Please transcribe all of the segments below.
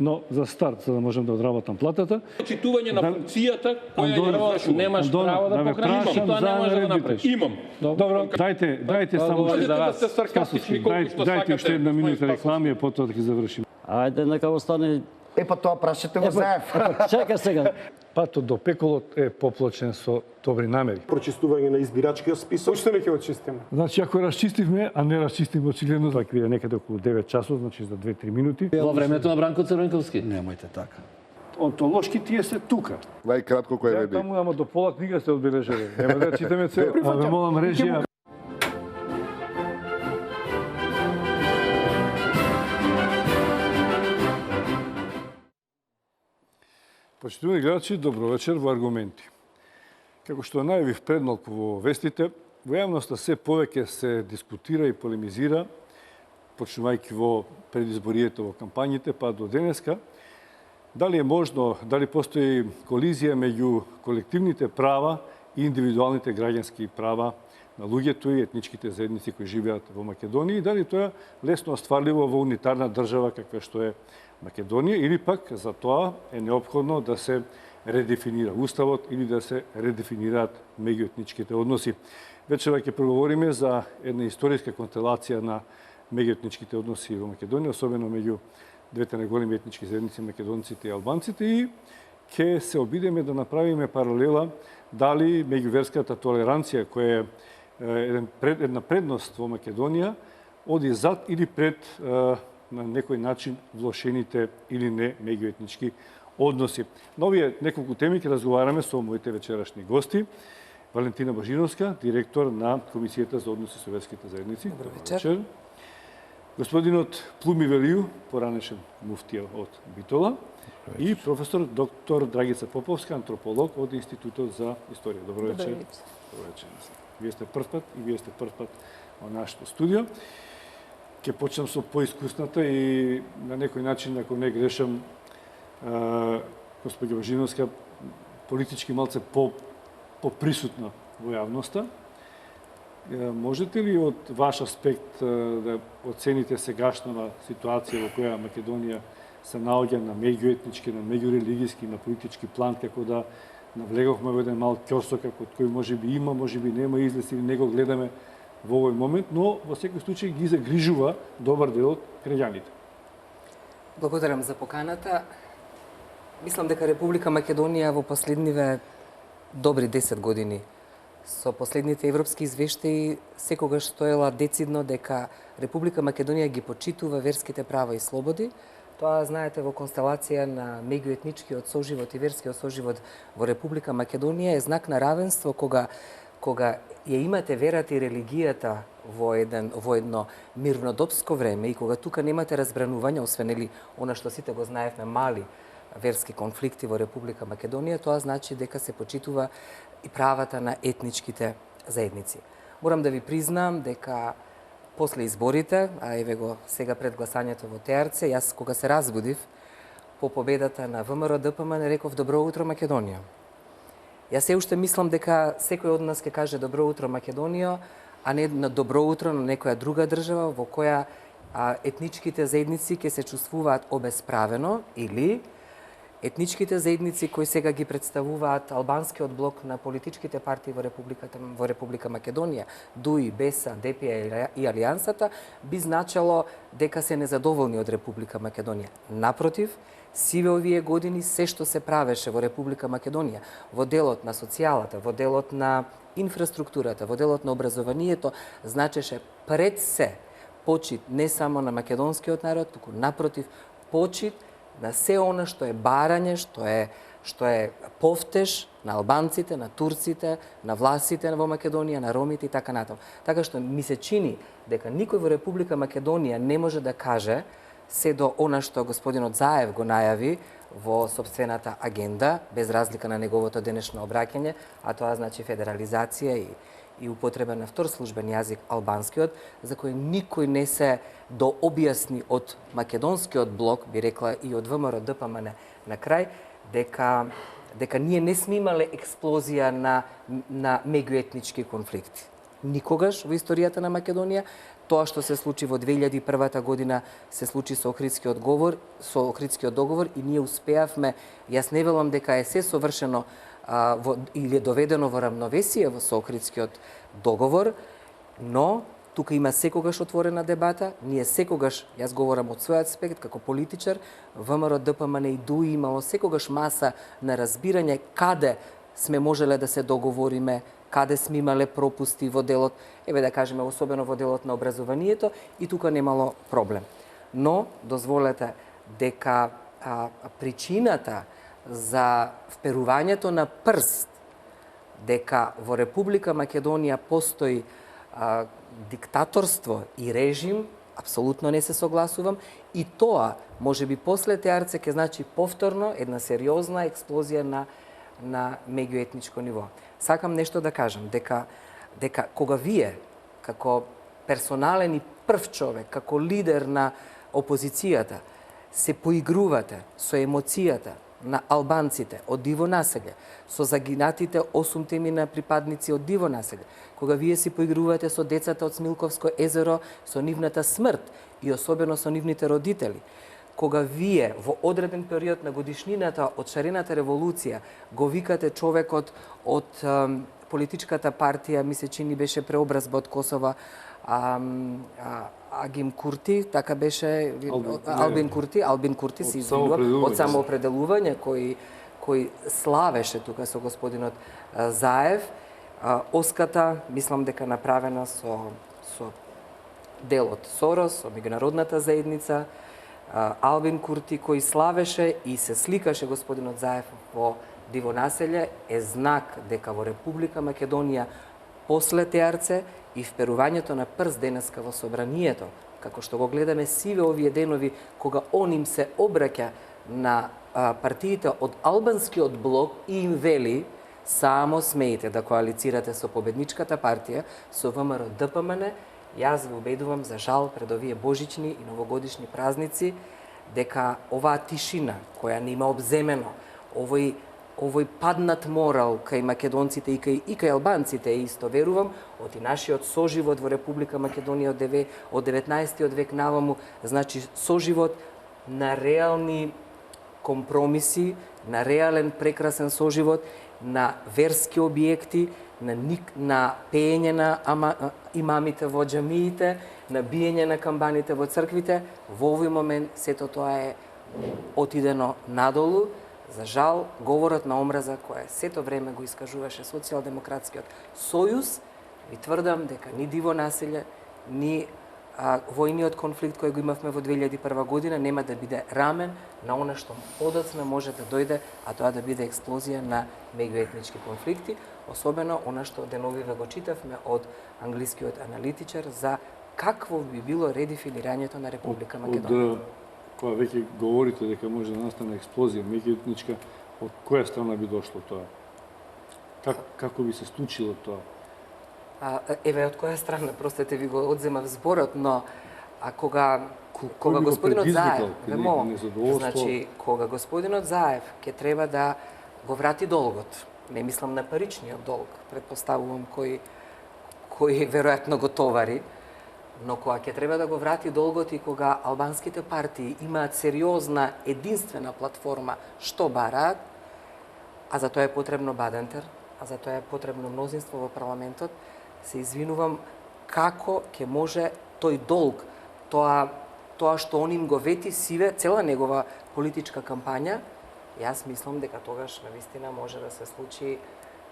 но за старт, за да можам да одработам платата. Почитување на функцијата која ја Немаш право да покажеш и тоа не може да направиш. Имам. Добро, дайте само Можете да сте саркастични колку што дайте сакате. уште една минута реклами, а потоа да ги завршим. Ајде, нека остане. Па тоа прашете го Заев. Чека сега. Патот до пеколот е поплачен со добри намери. Прочистување на избирачкиот список. Уште не ќе очистиме. Значи, ако расчистивме, а не расчистивме очигледно, така биде некаде околу 9 часот, значи за 2-3 минути. Во времето на Бранко Црвенковски. Немојте така. Онтолошки тие се тука. Најкратко кој Ја веди. таму, ама до пола книга се одбележали. Нема да читаме цел. А ве молам режија. Почитувани гледачи, добро вечер во Аргументи. Како што најавив предмалку во вестите, во јавноста се повеќе се дискутира и полемизира, почнувајќи во предизборието во кампањите, па до денеска, дали е можно, дали постои колизија меѓу колективните права и индивидуалните граѓански права на луѓето и етничките заедници кои живеат во Македонија, и дали тоа е лесно остварливо во унитарна држава каква што е Македонија, или пак за тоа е неопходно да се редефинира уставот или да се редефинираат меѓуетничките односи. Вечера ќе проговориме за една историска констелација на меѓуетничките односи во Македонија, особено меѓу двете најголеми етнички заедници, македонците и албанците, и ќе се обидеме да направиме паралела дали меѓуверската толеранција, која е една предност во Македонија, оди зад или пред на некој начин влошените или не меѓуетнички односи. На овие неколку теми ќе разговараме со моите вечерашни гости. Валентина Божиновска, директор на Комисијата за односи со верските заедници. Добро вечер. Господинот Плуми Велију, поранешен муфтија од Битола, и професор доктор Драгица Поповска, антрополог од Институтот за историја. Добро вечер. Добро вечер. Вие сте прв пат и вие сте прв пат во нашето студио. Ќе почнам со поискусната и на некој начин, ако не грешам, господја Божиновска, политички малце поприсутна во јавноста. Можете ли од ваш аспект да оцените сегашната ситуација во која Македонија се наоѓа на меѓуетнички, на меѓурелигиски, на политички план, како да навлеговме во еден мал ќосок, од кој можеби има, можеби нема излез или не го гледаме во овој момент, но во секој случај ги загрижува добар дел од граѓаните. Благодарам за поканата. Мислам дека Република Македонија во последниве добри 10 години со последните европски извештаи секогаш стоела децидно дека Република Македонија ги почитува верските права и слободи. Тоа, знаете, во констелација на меѓуетничкиот соживот и верскиот соживот во Република Македонија е знак на равенство кога ја имате верата и религијата во едно мирнодопско време и кога тука немате разбранување, освен или она што сите го знаевме, мали верски конфликти во Република Македонија, тоа значи дека се почитува и правата на етничките заедници. Морам да ви признам дека после изборите, а еве го сега пред гласањето во ТРЦ, јас кога се разбудив по победата на ВМРО ДПМН реков добро утро Македонија. Јас се уште мислам дека секој од нас ќе каже добро утро Македонија, а не на добро утро на некоја друга држава во која етничките заедници ќе се чувствуваат обесправено или етничките заедници кои сега ги представуваат албанскиот блок на политичките партии во Република Македонија, ДУИ, БЕСА, ДПА и Алијансата, би значело дека се незадоволни од Република Македонија. Напротив, сиве овие години се што се правеше во Република Македонија, во делот на социјалата, во делот на инфраструктурата, во делот на образованието, значеше пред се почит не само на македонскиот народ, туку напротив, почит на се она што е барање, што е повтеж на албанците, на турците, на властите во Македонија, на ромите и така натаму. Така што ми се чини дека никој во Република Македонија не може да каже се до она што господинот Заев го најави во собствената агенда, без разлика на неговото денешно обраќање, а тоа значи федерализација и употреба на втор службен јазик албанскиот, за кој никој не се дообјасни од македонскиот блок, би рекла и од ВМРО ДПМН на крај, дека ние не сме имале експлозија на меѓуетнички конфликти. никогаш во историјата на Македонија. Тоа што се случи во 2001 година се случи со Охридскиот договор и ние успеавме, јас не велам дека е се совршено или е доведено во рамновесие со Охридскиот договор, но тука има секогаш отворена дебата, ние секогаш, јас говорам од својот аспект како политичар, ВМРО ДПМН и ДУИ имало секогаш маса на разбирање каде сме можеле да се договориме, каде сме имале пропусти во делот, еве да кажеме, особено во делот на образованието, и тука немало проблем. Но, дозволете, дека причината за вперувањето на прст, дека во Република Македонија постои диктаторство и режим, апсолутно не се согласувам, и тоа, можеби после Теарце, ќе значи повторно една сериозна експлозија на меѓуетничко ниво. Сакам нешто да кажам, дека кога вие, како персонален и прв човек, како лидер на опозицијата, се поигрувате со емоцијата на албанците од диво населје, со загинатите 8 на припадници од диво населје, кога вие си поигрувате со децата од Смилковско езеро, со нивната смрт и особено со нивните родители, кога вие во одреден период на годишнината од шарената револуција го викате човекот од политичката партија, ми се чини беше преобразба од Косова, Агим Курти, така беше, Албин Курти се извинува, од самоопределување, кој славеше тука со господинот Заев. Оската, мислам дека направена со дел од Сорос, со меѓународната заедница, Албин Курти, кој славеше и се сликаше господинот Заев во диво населје, е знак дека во Република Македонија после Теарце и вперувањето на прст денеска во собранието, како што го гледаме сиве овие денови, кога он им се обраќа на партиите од албанскиот блок и им вели само смеете да коалицирате со победничката партија, со ВМРО ДПМН, јас ви убедувам, за жал, пред овие божични и новогодишни празници, дека оваа тишина која не има обземено, овој паднат морал кај македонците и кај албанците, исто верувам, од и нашиот соживот во Република Македонија од 19. век наваму, значи соживот на реални компромиси, на реален прекрасен соживот, на верски објекти, на пеење на имамите во џамиите, на биење на камбаните во црквите. Во овој момент сето тоа е отидено надолу. За жал, говорот на омраза која сето време го искажуваше Социјалдемократскиот сојуз, ви тврдам дека ни диво населје, ни војниот конфликт кој го имавме во 2001 година нема да биде рамен на она што подоцна може да дојде, а тоа да биде експлозија на меѓуетнички конфликти, особено она што деновиве го читавме од англискиот аналитичар за какво би било редефинирањето на Република Македонија. Кога веќе говорите дека може да настане експлозија меѓуетничка, од која страна би дошло тоа? Како би се случило тоа? Еве, од која страна, простете ви го одземав зборот, но кога господинот Заев, значи, кога господинот Заев ќе треба да го врати долгот, не мислам на паричниот долг, предпоставувам кој веројатно го товари, но кога ќе треба да го врати долгот и кога албанските партии имаат сериозна, единствена платформа што бараат, а за тоа е потребно Бадентер, а за тоа е потребно мнозинство во парламентот, се извинувам, како ќе може тој долг, тоа што он им го вети сиве, цела негова политичка кампања, јас мислам дека тогаш навистина може да се случи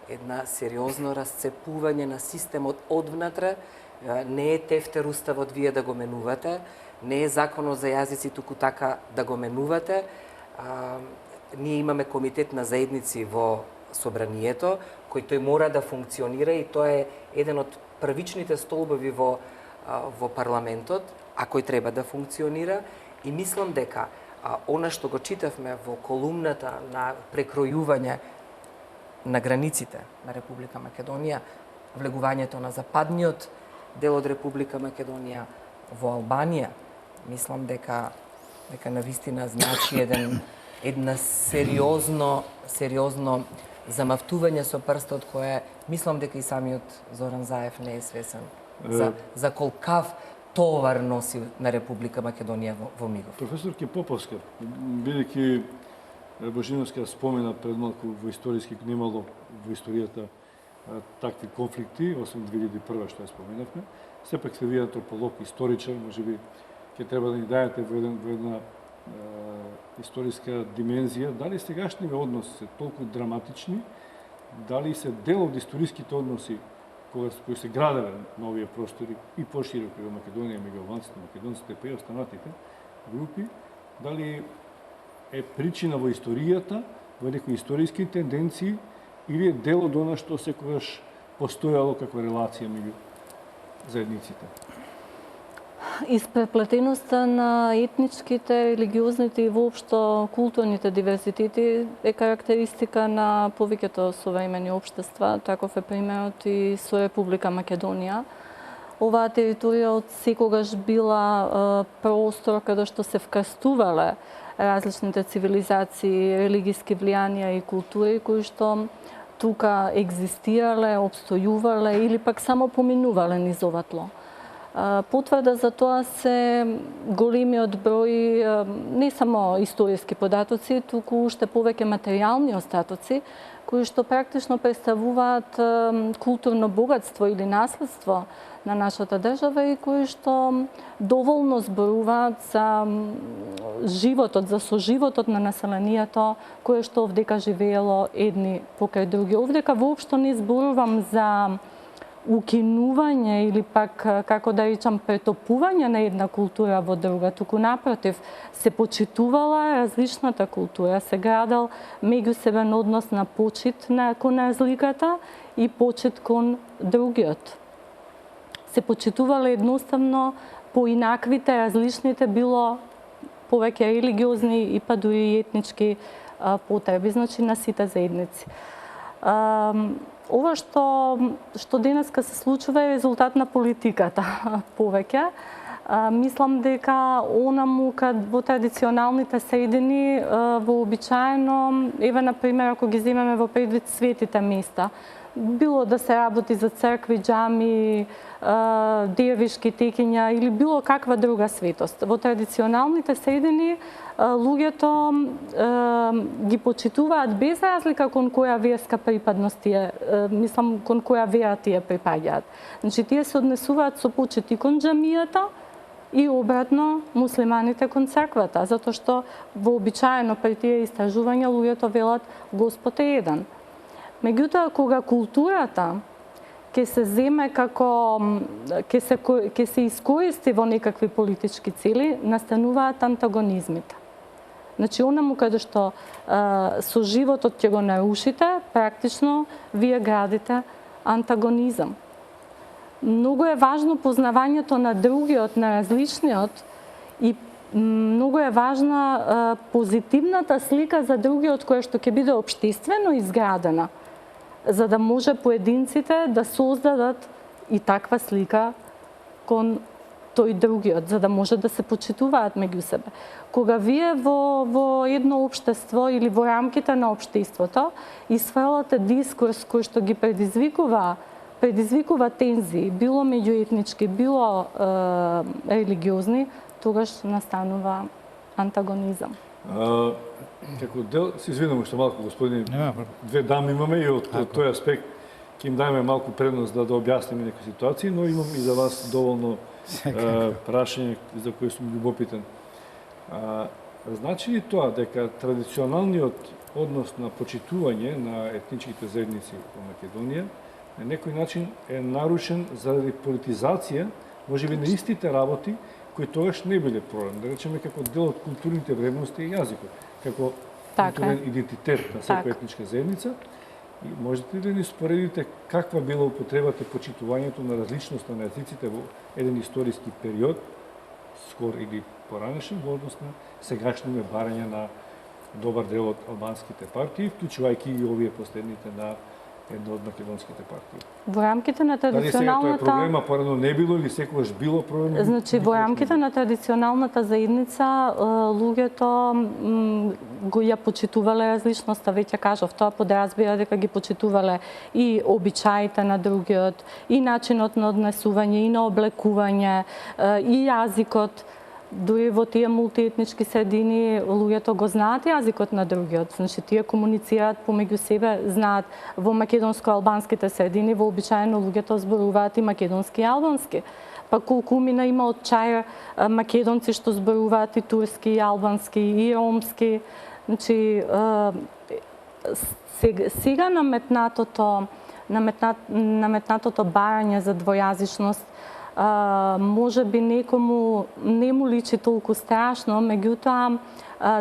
една сериозно расцепување на системот одвнатре. Не е тефтер уставот вие да го менувате, не е законот за јазици туку така да го менувате. Ние имаме комитет на заедници во собранието, кој тој мора да функционира и тоа е еден од првичните столбови во парламентот, а кој треба да функционира. И мислам дека она што го читавме во колумната на прекројување на границите на Република Македонија, влегувањето на западниот дел од Република Македонија во Албанија, мислам дека навистина значи една сериозно замавтување со прстот кое мислам дека и самиот Зоран Заев не е свесен за колкав товар носи на Република Македонија во мигов. Професор Поповска, бидејќи Божиновска спомена пред малку во историски немало во историјата такви конфликти, освен 2001 што ја споменавме, сепак сте вие антрополог, историчар, можеби ќе треба да ни дајете во една историска димензија, дали сегашниве односи се толку драматични, дали се дел од историските односи кои се градеве на овие простори и пошироко во Македонија, меѓу албанците, македонците, па и останатите групи, дали е причина во историјата, во некои историски тенденции, или е дел од она што секогаш постојало како релација меѓу заедниците? Испреплетеноста на етничките, религиозните и воопшто културните диверзитети е карактеристика на повеќето современи општества, таков е примерот и со Република Македонија. Оваа територија од секогаш била простор каде што се вкрстувале различните цивилизации, религиски влијанија и култури кои што тука екзистирале, обстојувале или пак само поминувале низ ова тло. Потврда за тоа се големиот број не само историски податоци, туку уште повеќе материјални остатоци, кои што практично представуваат културно богатство или наследство на нашата држава и кои што доволно зборуваат за животот, за соживотот на населението, кое што овдека живеело едни покрај други. Овдека воопшто не зборувам за укинување или пак, како да речам, претопување на една култура во друга, туку напротив, се почитувала различната култура, се градал меѓусебен однос на почит кон разликата и почит кон другиот. Се почитувале едноставно поинаквите, различните, било повеќе религиозни и па дури етнички потреби, значи на сите заедници. Ова што денеска се случува е резултат на политиката повеќе. Мислам дека онаму во традиционалните средини вообичаено, еве на пример ако ги земеме во предвид светите места, било да се работи за цркви, џами, дервишки текиња или било каква друга светост. Во традиционалните средини луѓето ги почитуваат без разлика кон која верска припадност тие, мислам кон која вера тие припаѓаат. Значи тие се однесуваат со почит и кон џамијата и обратно муслиманите кон црквата, затоа што вообичаено при тие истражувања луѓето велат Господ е еден. Меѓутоа, кога културата ќе се земе како ќе се искористи во некакви политички цели, настануваат антагонизмите. Значи, онаму каде што со животот ќе го нарушите, практично вие градите антагонизам. Многу е важно познавањето на другиот, на различниот и многу е важна позитивната слика за другиот која што ќе биде општествено изградена, за да може поединците да создадат и таква слика кон тој другиот, за да може да се почитуваат меѓу себе. Кога вие во едно општество или во рамките на општеството исфрлате дискурс кој што ги предизвикува тензии, било меѓуетнички, било религиозни, тогаш настанува антагонизам. Како дел, се извинувам уште малку, господине, две дами имаме и од тој аспект ќе им дајме малку предност да објасниме некои ситуации, но имам и за вас доволно прашање за кој сум љубопитен. Значи ли тоа дека традиционалниот однос на почитување на етничките заедници во Македонија на некој начин е нарушен заради политизација, можеби на истите работи кои тогаш не биле проблем, да речеме како дел од културните вредности и јазикот, како културен идентитет на секоја етничка заедница. И можете ли да ни споредите каква била употребата почитувањето на различноста на јазиците во еден историски период, скор или поранешен, во однос на сегашните барања на добар дел од албанските партии, вклучувајќи и овие последните на една од македонските партии. Во рамките на Дали сега тоа е традиционалната проблема, порано не било или секогаш било проблем? Значи, во рамките на традиционалната заедница, луѓето го ја почитувале различноста, веќе кажав, тоа подразбира дека ги почитувале и обичаите на другиот, и начинот на однесување, и на облекување, и јазикот. Дури во тие мултиетнички средини луѓето го знаат јазикот на другиот. Значи, тие комуницираат помеѓу себе, знаат во македонско-албанските средини, вообичаено луѓето зборуваат и македонски и албански. Па колкумина има од Чаир македонци што зборуваат и турски, и албански, и ромски. Значи, сега наметнатото барање за двојазичност може би некому не му личи толку страшно, меѓутоа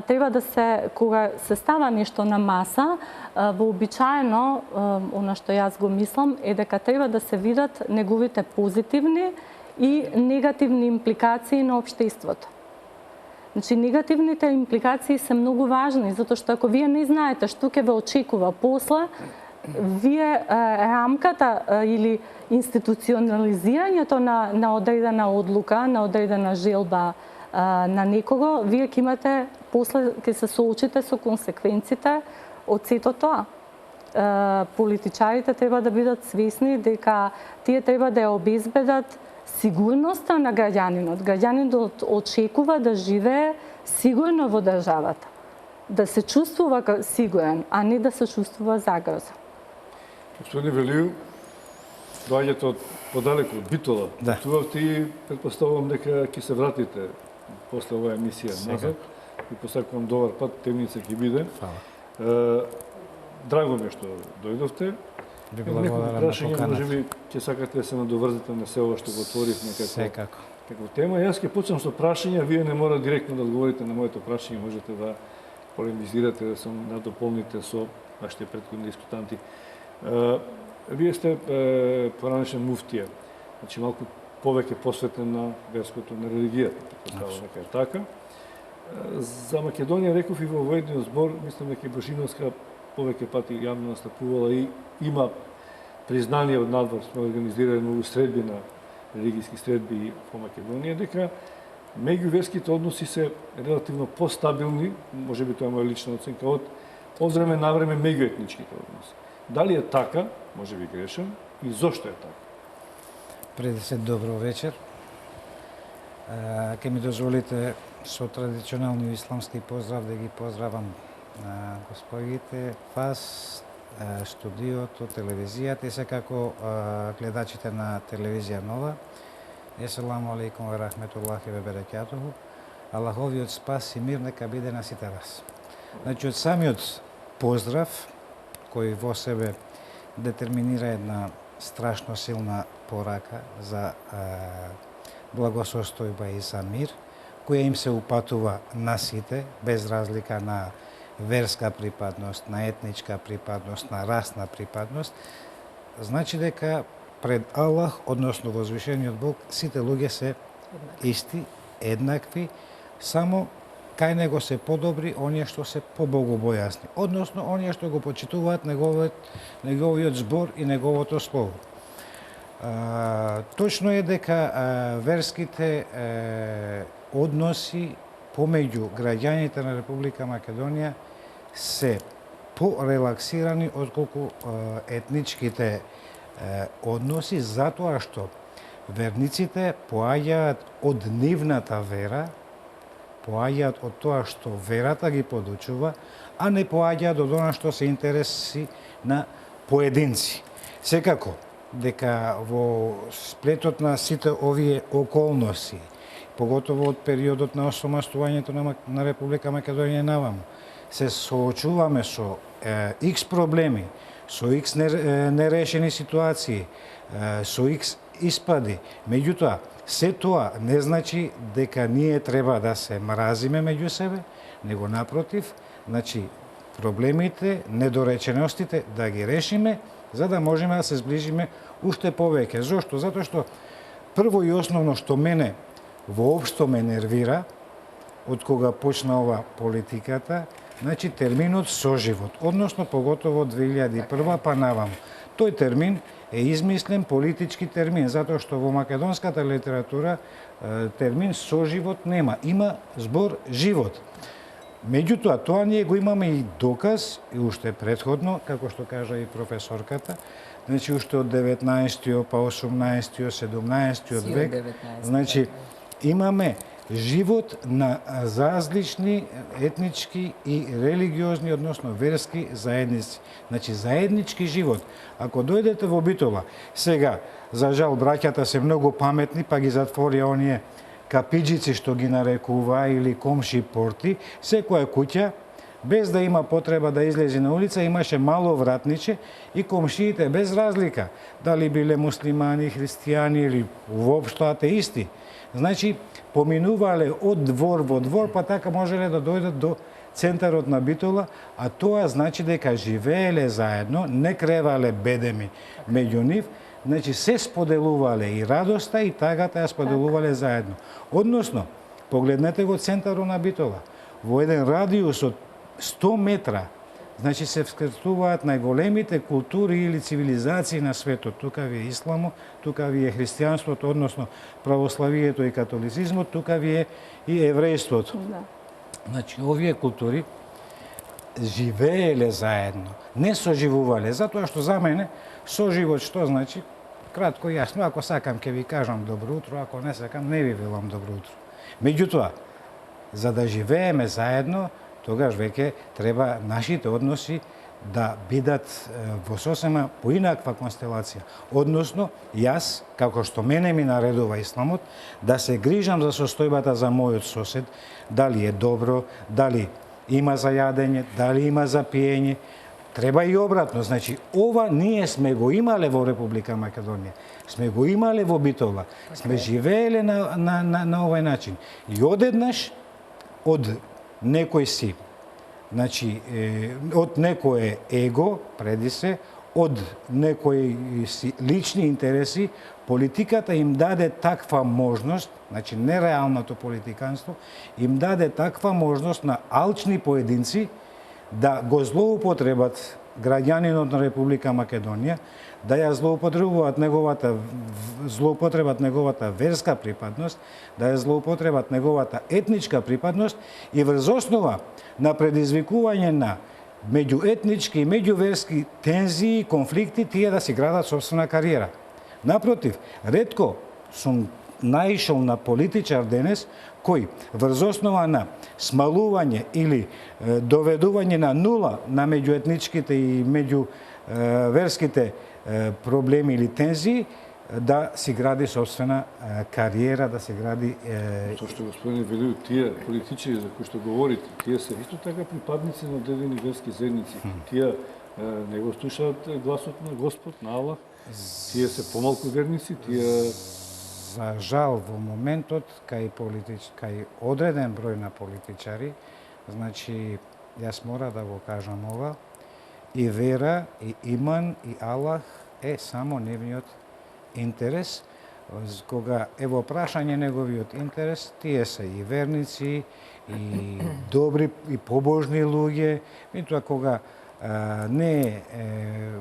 треба да се, кога се става нешто на маса, вообичаено, она што јас го мислам, е дека треба да се видат неговите позитивни и негативни импликации на општеството. Значи, негативните импликации се многу важни, затоа што ако вие не знаете што ќе ве очекува после, вие рамката или институционализирањето на одредена одлука, на одредена желба на некого, вие ќе имате, после ќе се соочите со консеквенците од сето тоа. Политичарите треба да бидат свесни дека тие треба да ја обезбедат сигурноста на граѓанинот. Граѓанинот очекува да живее сигурно во државата. Да се чувствува сигурен, а не да се чувствува загрозен. Господин Велију, доаѓате од подалеку, од Битола. Да. Патувавте и предпоставувам дека ќе се вратите после оваа емисија назад. И посакувам добар пат, темница ќе биде. Фала. Драго ми е што дојдовте. Ви Некои благодарам на прашања, може поканата. би ќе сакате да се надоврзете на се ова што го отворивме Секако. како тема. Јас ќе почнам со прашања, вие не мора директно да одговорите на моето прашање, можете да полемизирате, да се надополните со вашите претходни дискутанти. Вие сте поранешен муфтија, значи малку повеќе посветен на верското, на религијата, предпоставувам дека е така. За Македонија реков и во воедниот збор, мислам дека Божиновска повеќе пати јавно настапувала и има признание од надвор, сме организирали многу средби на религијски средби во Македонија, дека меѓуверските односи се релативно постабилни, може би тоа е моја лична оценка, од време на време меѓуетничките односи. Дали е така, може би грешам, и зошто е така? Преди се добро вечер. Ке ми дозволите со традиционални исламски поздрав да ги поздравам господите, вас, студиото, телевизијата и секако гледачите на телевизија Нова. Еселаму алейкум ва рахметуллахи ва берекатуху. Аллаховиот спас и мир нека биде на сите вас. Значи, од самиот поздрав, кој во себе детерминира една страшно силна порака за благосостојба и за мир, која им се упатува на сите, без разлика на верска припадност, на етничка припадност, на расна припадност, значи дека пред Аллах, односно возвишениот Бог, сите луѓе се исти, еднакви, само кај него се подобри оние што се побогобојасни, односно оние што го почитуваат неговиот збор и неговото слово. Точно е дека верските односи помеѓу граѓаните на Република Македонија се порелаксирани отколку етничките односи, затоа што верниците поаѓаат од нивната вера, поаѓаат од тоа што верата ги подучува, а не поаѓаат од она што се интереси на поединци. Секако, дека во сплетот на сите овие околности, поготово од периодот на осомастувањето на Република Македонија наваму, се соочуваме со X проблеми, со X нерешени ситуации, со X испади. Меѓутоа, се тоа не значи дека ние треба да се мразиме меѓу себе, него напротив, значи проблемите, недореченостите да ги решиме, за да можеме да се сближиме уште повеќе. Зошто? Затоа што прво и основно што мене воопшто ме нервира од кога почна ова политиката, значи терминот соживот, односно поготово 2001 па наваму. Тој термин е измислен политички термин, затоа што во македонската литература термин соживот нема. Има збор живот. Меѓутоа, тоа ние го имаме и доказ, и уште предходно, како што кажа и професорката, значи уште од 19-тиот, па 18-тиот, 17-тиот век, значи имаме живот на различни етнички и религиозни, односно верски заедници. Значи заеднички живот. Ако дојдете во Битола, сега, за жал, браќата се многу паметни, па ги затворија оние капиџици што ги нарекува или комши порти, секоја куќа, без да има потреба да излезе на улица, имаше мало вратниче и комшиите без разлика, дали биле муслимани, христијани или воопшто атеисти. Значи, поминувале од двор во двор, па така можеле да дојдат до центарот на Битола, а тоа значи дека живееле заедно, не кревале бедеми меѓу нив, значи се споделувале и радоста и тагата ја споделувале заедно. Односно, погледнете го центарот на Битола, во еден радиус од 100 метра, значи се вскртуваат најголемите култури или цивилизации на светот. Тука ви е исламот, тука ви е христијанството, односно православието и католицизмот, тука ви е и еврејството. Значи, овие култури живееле заедно, не соживувале, затоа што за мене соживот што значи? Кратко и јасно, ако сакам ќе ви кажам добро утро, ако не сакам не ви велам добро утро. Меѓутоа, за да живееме заедно, тогаш веќе треба нашите односи да бидат во сосема поинаква констелација. Односно, јас, како што мене ми наредува исламот, да се грижам за состојбата за мојот сосед, дали е добро, дали има за јадење, дали има за пиење. Треба и обратно, значи ова ние сме го имале во Република Македонија, сме го имале во Битола, сме живееле на овој начин. И одеднаш од некој си, значи од некое его преди се, од некои си лични интереси, политиката им даде таква можност, значи нереалното политиканство, им даде таква можност на алчни поединци да го злоупотребат граѓанинот на Република Македонија, да ја злоупотребат неговата верска припадност, да ја злоупотребат неговата етничка припадност и врз основа на предизвикување на меѓуетнички и меѓуверски тензии и конфликти тие да си градат собствена кариера. Напротив, ретко сум наишол на политичар денес кој врз основа на смалување или доведување на нула на меѓуетничките и меѓуверските проблеми или тензии да си гради собствена кариера, да се гради... Тоа што господине Велију, тие политичари за кои што говорите, тие се исто така припадници на одредени верски заедници. Тие не го слушаат гласот на Господ, на Аллах. Тие се помалку верници, тие... За жал, во моментот, кај одреден број на политичари, значи, јас мора да го кажам ова, и вера, и иман, и Аллах е само нивниот интерес. Кога е во прашање неговиот интерес, тие се и верници, и добри, и побожни луѓе, и тоа кога не е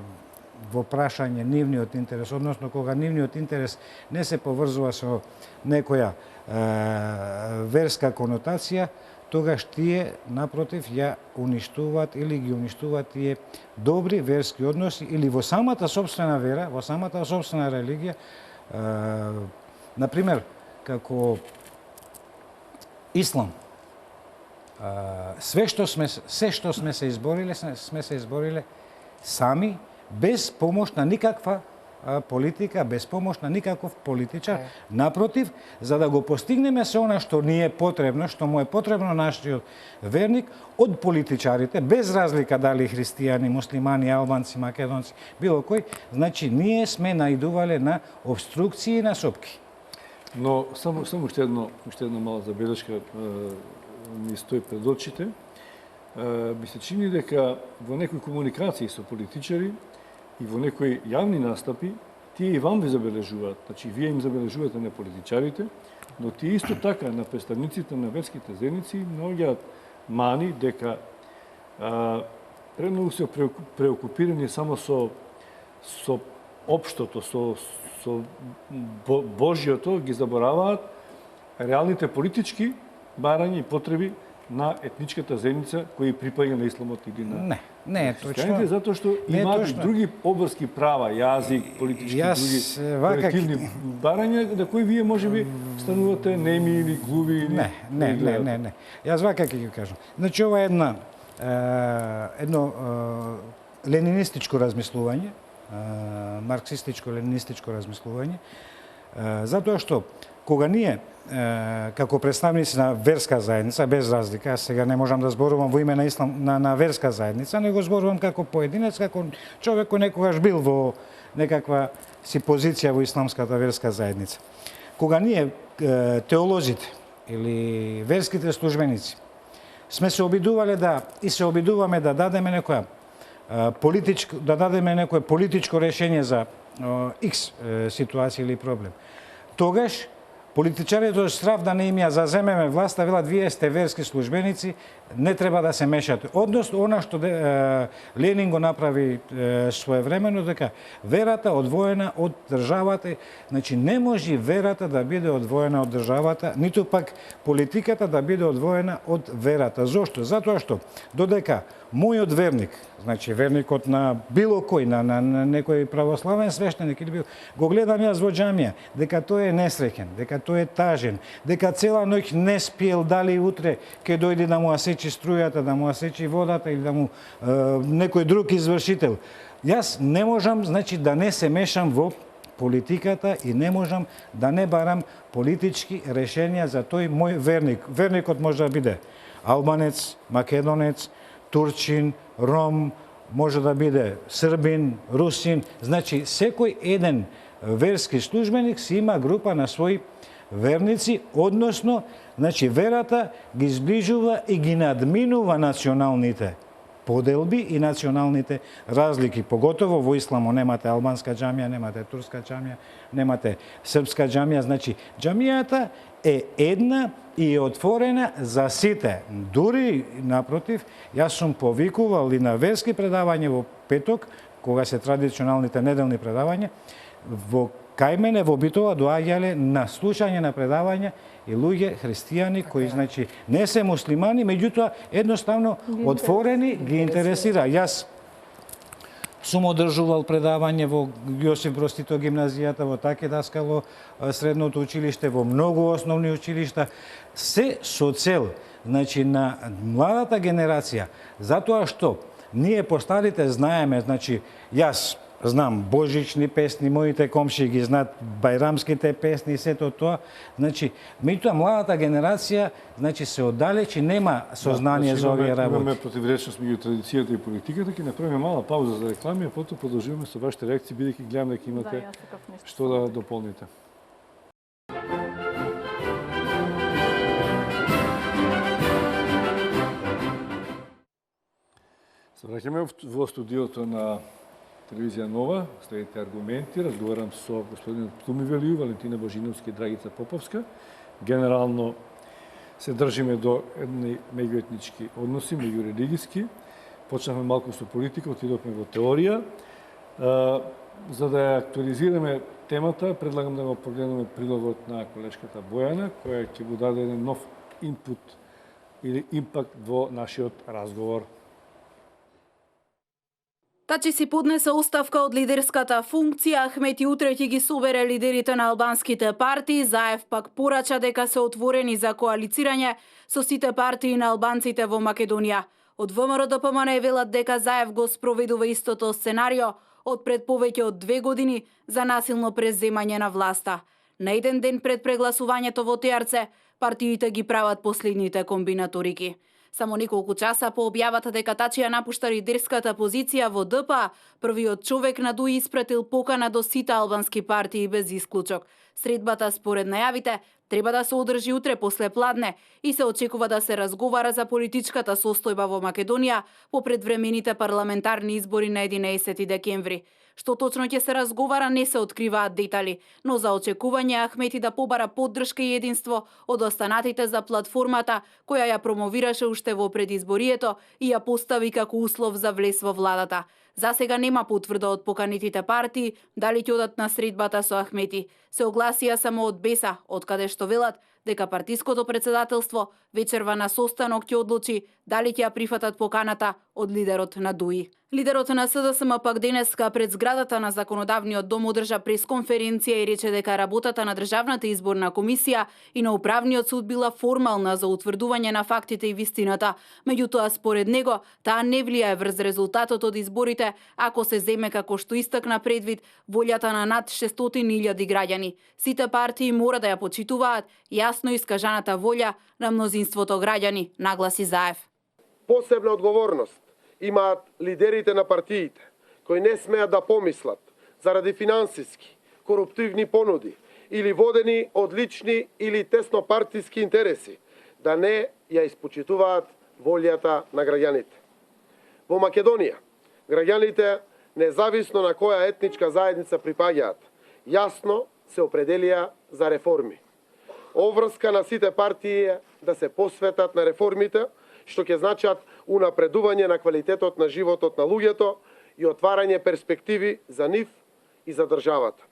во прашање нивниот интерес, односно кога нивниот интерес не се поврзува со некоја верска конотација, тогаш тие, напротив, ја уништуваат или ги уништуваат тие добри верски односи или во самата собствена вера, во самата собствена религија. Например, како ислам, се што сме се избориле сами, без помош на никаква политика, без помош на никаков политичар. Напротив, за да го постигнеме се она што ни е потребно, што му е потребно нашиот верник, од политичарите, без разлика дали христијани, муслимани, албанци, македонци, било кој, значи ние сме наидувале на обструкции и на сопки. Но само уште една мала забелешка ми стои пред очите. Ми се чини дека во некои комуникации со политичари и во некои јавни настапи, тие и вам ви забележуваат. Значи, вие им забележувате на политичарите, но тие исто така на представниците на верските заедници наоѓаат мани дека премногу се преокупирани само со со општото, со Божјото ги забораваат реалните политички барања и потреби на етничката заедница кои припаѓа на исламот или на Не е точно. христијаните, затоа што Не е имаат точно. други обврски права, јазик, политички, Јас, други вака- колективни барања на кои вие можеби станувате неми или глуви или Не. Јас вака ќе ги кажам. Значи, ова е едно ленинистичко размислување, марксистичко-ленинистичко размислување, затоа што кога ние како представници на верска заедница, без разлика, аз сега не можам да зборувам во име на на верска заедница, него зборувам како поединец, како човек кој некогаш бил во некаква си позиција во исламската верска заедница. Кога ние теолозите или верските службеници сме се обидувале и се обидуваме да дадеме некоја некое политичко решение за X ситуација или проблем. Тогаш политичарите од страв да не им ја заземеме власта, велат вие сте верски службеници, не треба да се мешате. Односно, она што Ленин го направи своевремено, дека верата одвоена од државата, значи не може верата да биде одвоена од државата, ниту пак политиката да биде одвоена од верата. Зошто? Затоа што додека мојот верник, значи верникот на било кој, на некој православен свештеник или бил, го гледам јас во џамија, дека тој е несреќен, дека тој е тажен, дека цела ноќ не спиел, дали утре ќе дојде да му асечи струјата, да му асечи водата или да му некој друг извршител. Јас не можам, значи, да не се мешам во политиката и не можам да не барам политички решенија за тој мој верник. Верникот може да биде албанец, македонец, турчин, ром, може да биде србин, русин. Значи, секој еден верски службеник си има група на своји верници, односно, значи, верата ги зближува и ги надминува националните поделби и националните разлики. Поготово во исламо немате албанска џамија, немате турска џамија, немате српска џамија. Значи, џамијата е една и е отворена за сите. Дури, напротив, јас сум повикувал и на верски предавања во петок, кога се традиционалните неделни предавања, кај мене во Битола доаѓале на слушање на предавања и луѓе христијани кои, значи, не се муслимани, меѓутоа едноставно отворени ги интересира. Јас сум одржувал предавање во Јосиф Броз Тито гимназијата, во Таке Даскало средното училиште, во многу основни училишта, се со цел, значи, на младата генерација, затоа што ние постарите знаеме, значи, јас знам божични песни, моите комши ги знаат бајрамските песни и сето тоа. Значи, меѓутоа младата генерација, значи, се оддалечи, нема сознание за овие работи. Имаме противречност меѓу традицијата и политиката, ќе направиме мала пауза за реклами, а потоа продолжуваме со вашите реакции, бидејќи гледам дека имате што да дополните. Се враќаме во студиото на Телевизија Нова, следите аргументи. Разговарам со господинот Птуми Велију, Валентина Божиновска и Драгица Поповска. Генерално се држиме до едни меѓуетнички односи, меѓурелигиски. Почнавме малку со политика, отидовме во теорија. За да ја актуализираме темата, предлагам да го погледнеме прилогот на колешката Бојана, која ќе го даде еден нов инпут или импакт во нашиот разговор. Тачи си поднесе оставка од лидерската функција, Ахмети утре ќе ги собере лидерите на албанските партии, Заев пак порача дека се отворени за коалицирање со сите партии на албанците во Македонија. Од ВМРО-ДПМН велат дека Заев го спроведува истото сценарио од пред повеќе од 2 години за насилно преземање на власта. На еден ден пред прегласувањето во Теарце, партиите ги прават последните комбинаторики. Само неколку часа по објавата дека Тачи ја напушта лидерската позиција во ДПА, првиот човек на ДУИ испратил покана до сите албански партии без исклучок. Средбата, според најавите, треба да се одржи утре после пладне и се очекува да се разговара за политичката состојба во Македонија по предвремените парламентарни избори на 11 декември. Што точно ќе се разговара не се откриваат детали, но за очекување Ахмети да побара поддршка и единство од останатите за платформата која ја промовираше уште во предизборието и ја постави како услов за влез во владата. За сега нема потврда од поканетите партии дали ќе одат на средбата со Ахмети. Се огласија само од Беса, од каде што велат дека партиското председателство вечерва на состанок ќе одлучи дали ќе ја прифатат поканата од лидерот на ДУИ. Лидерот на СДСМ пак денеска пред зградата на Законодавниот дом одржа пресконференција и рече дека работата на Државната изборна комисија и на Управниот суд била формална за утврдување на фактите и вистината. Меѓутоа, според него, таа не влијае врз резултатот од изборите, ако се земе како што истакна предвид волјата на над 600.000 граѓани. Сите партии мора да ја почитуваат јасно искажаната волја на мнозинството граѓани, нагласи Заев. Посебна одговорност имаат лидерите на партиите, кои не смеат да помислат заради финансиски, коруптивни понуди или водени од лични или теснопартиски интереси, да не ја испочитуваат волјата на граѓаните. Во Македонија, граѓаните, независно на која етничка заедница припаѓаат, јасно се определија за реформи. Обврска на сите партии е да се посветат на реформите, што ќе значат унапредување на квалитетот на животот на луѓето и отварање перспективи за нив и за државата.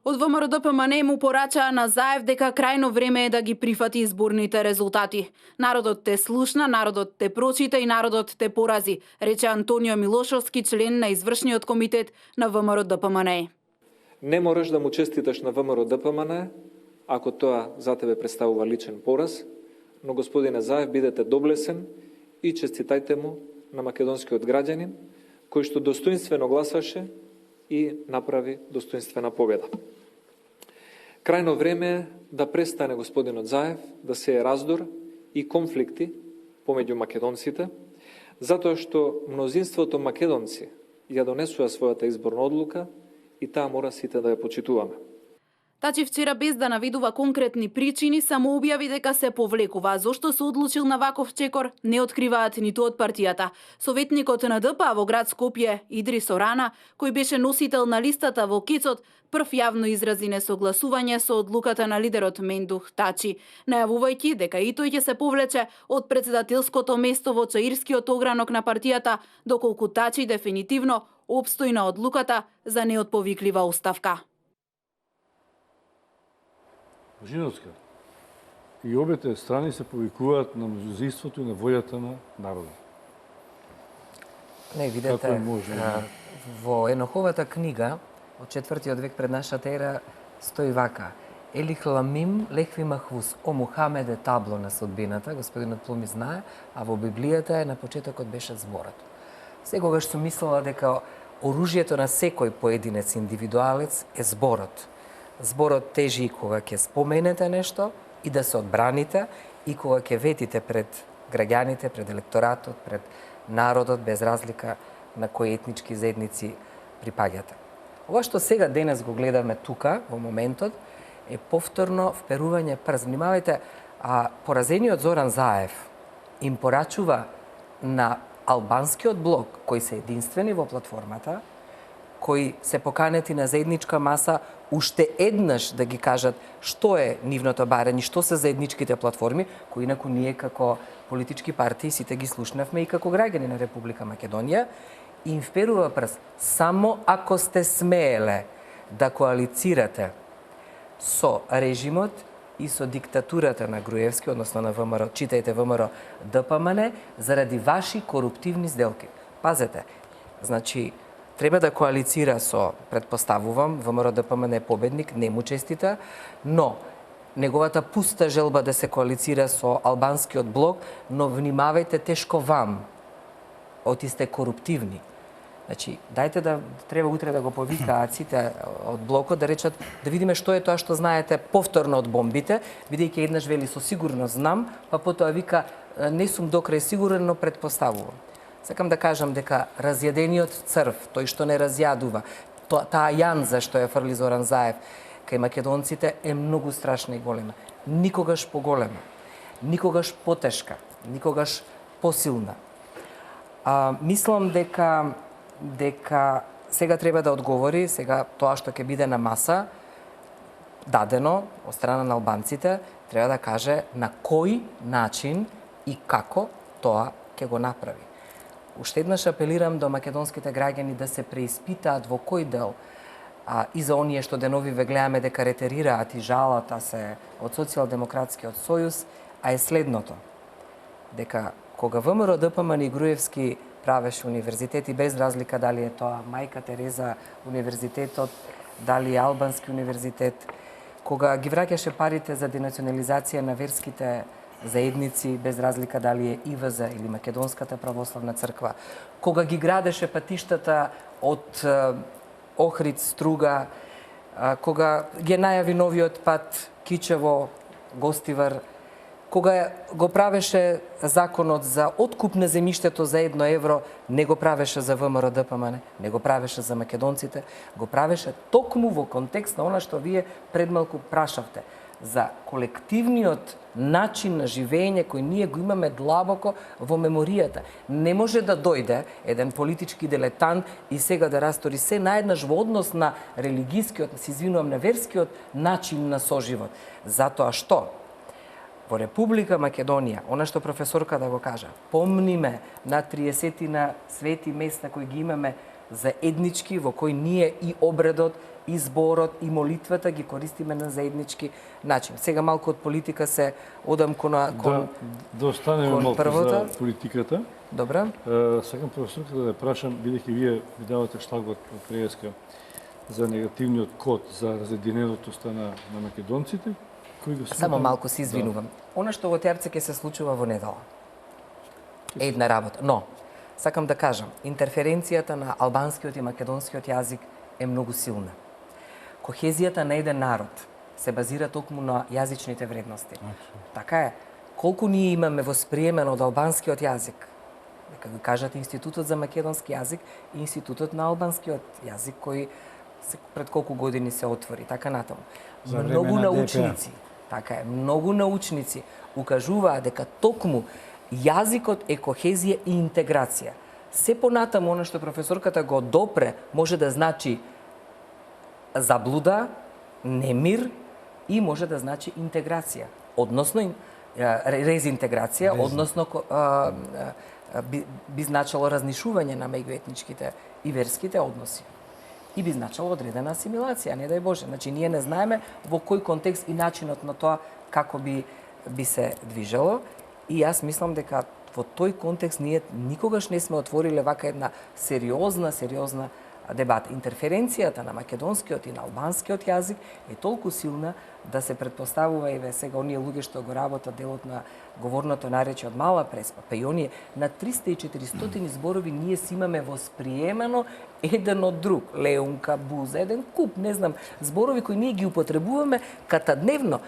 Од ВМРО ДПМН му порачаа на Заев дека крајно време е да ги прифати изборните резултати. Народот те слушна, народот те прочита и народот те порази, рече Антонио Милошовски, член на извршниот комитет на ВМРО ДПМН. Не можеш да му честиташ на ВМРО ДПМН ако тоа за тебе представува личен пораз, но господине Заев, бидете доблесен и честитајте му на македонскиот граѓанин, кој што достоинствено гласаше и направи достоинствена победа. Крајно време е да престане господинот Заев да сее раздор и конфликти помеѓу македонците, затоа што мнозинството македонци ја донесува својата изборна одлука и таа мора сите да ја почитуваме. Тачи вчера, без да наведува конкретни причини, само објави дека се повлекува. Зошто се одлучил на ваков чекор, не откриваат ниту од партијата. Советникот на ДПА во град Скопје, Идрис Орана, кој беше носител на листата во Кецот, прв јавно изрази несогласување со одлуката на лидерот Мендух Тачи, најавувајќи дека и тој ќе се повлече од председателското место во Чаирскиот огранок на партијата, доколку Тачи дефинитивно опстои на одлуката за неотповиклива оставка. Жиновска. И обете страни се повикуваат на мнозинството и на волјата на народот. Не, видете, во Еноховата книга од 4. век пред нашата ера стои вака: Елих ламим лехви махвус, о Мухамеде табло на судбината, господинот Плуми знае, а во Библијата на почетокот беше зборот. Секогаш сум мислела дека оружјето на секој поединец индивидуалец е зборот. Зборот тежи и кога ќе споменете нешто и да се одбраните, и кога ќе ветите пред граѓаните, пред електоратот, пред народот, без разлика на кои етнички заедници припаѓате. Ова што сега денес го гледаме тука, во моментот, е повторно вперување прст. Внимавајте, поразениот Зоран Заев им порачува на албанскиот блок, кои се единствени во платформата, кои се поканети на заедничка маса, уште еднаш да ги кажат што е нивното барање, што се заедничките платформи, кои инаку ние како политички партии сите ги слушнавме и како граѓани на Република Македонија, им вперува прст. Само ако сте смееле да коалицирате со режимот и со диктатурата на Груевски, односно на ВМРО, читајте ВМРО ДПМН, заради ваши коруптивни сделки. Пазете, значи, треба да коалицира со, предпоставувам, ВМРО ДПМН е победник, не му честита, но неговата пуста желба да се коалицира со албанскиот блок, но внимавајте, тешко вам, оти сте коруптивни. Значи, дајте да треба утре да го повикаат сите од блокот, да речат, да видиме што е тоа што знаете повторно од бомбите, бидејќи еднаш вели со сигурност знам, па потоа вика не сум докрај сигурен, но предпоставувам. Сакам да кажам дека разјадениот црв, тој што не разјадува, таа јанза што ја фрли Зоран Заев кај македонците е многу страшна и голема. Никогаш поголема, никогаш потешка, никогаш посилна. Мислам дека сега треба да одговори, сега тоа што ќе биде на маса, дадено од страна на албанците, треба да каже на кој начин и како тоа ќе го направи. уште еднаш апелирам до македонските граѓани да се преиспитаат во кој дел и за оние што деновиве гледаме дека ретерираат и жалат, се од Социјалдемократскиот сојуз, а е следното. Дека кога ВМРО ДПМН и Груевски правеше универзитети, без разлика дали е тоа Мајка Тереза универзитетот, дали е Албански универзитет, кога ги враќаше парите за денационализација на верските заедници, без разлика дали е ИВЗ или Македонската православна црква, кога ги градеше патиштата од Охрид, Струга, кога ги најави новиот пат Кичево, Гостивар, кога го правеше законот за откуп на земјиштето за 1 евро, не го правеше за ВМРО ДПМН, не го правеше за македонците, го правеше токму во контекст на она што вие предмалку прашавте, за колективниот начин на живење кој ние го имаме длабоко во меморијата. Не може да дојде еден политички дилетант и сега да растори се наеднаш во однос на религискиот, се извинувам, на верскиот начин на соживот. Затоа што во Република Македонија, она што професорка да го кажа, помниме на 30 на свети места кои ги имаме за еднички, во кои ние и обредот, и зборот, и молитвата ги користиме на заеднички начин. Сега малку од политика се одам кон да останеме малку првата. за политиката. Добра. Сакам професорката да прашам, бидејќи вие ми давате шлагот од преска за негативниот код за разединеността на македонците, кој го Само малку се извинувам. Она што во Терце ќе се случува во недела. Е една работа. Но, сакам да кажам, интерференцијата на албанскиот и македонскиот јазик е многу силна. Кохезијата на еден народ се базира токму на јазичните вредности. Така е. Колку ние имаме восприемено од албанскиот јазик, дека го кажат Институтот за македонски јазик и Институтот на албанскиот јазик, кој пред колку години се отвори, така натаму. Многу научници, така е, многу научници укажуваат дека токму јазикот е кохезија и интеграција. Се понатаму, оно што професорката го допре, може да значи заблуда, немир и може да значи интеграција, односно резинтеграција, односно би значило разнишување на меѓуетничките и верските односи. И би значило одредена асимилација, не дај Боже. Значи, ние не знаеме во кој контекст и начинот на тоа како би се движело. И јас мислам дека во тој контекст ние никогаш не сме отвориле вака една сериозна дебата. Интерференцијата на македонскиот и на албанскиот јазик е толку силна да се претпоставува и сега оние луѓе што го работат делот на говорното наречие од Мала Преспа, па и оние на 300 и 400 зборови ние си имаме восприемено еден од друг. Леунка, буза, еден куп, не знам, зборови кои ние ги употребуваме катадневно.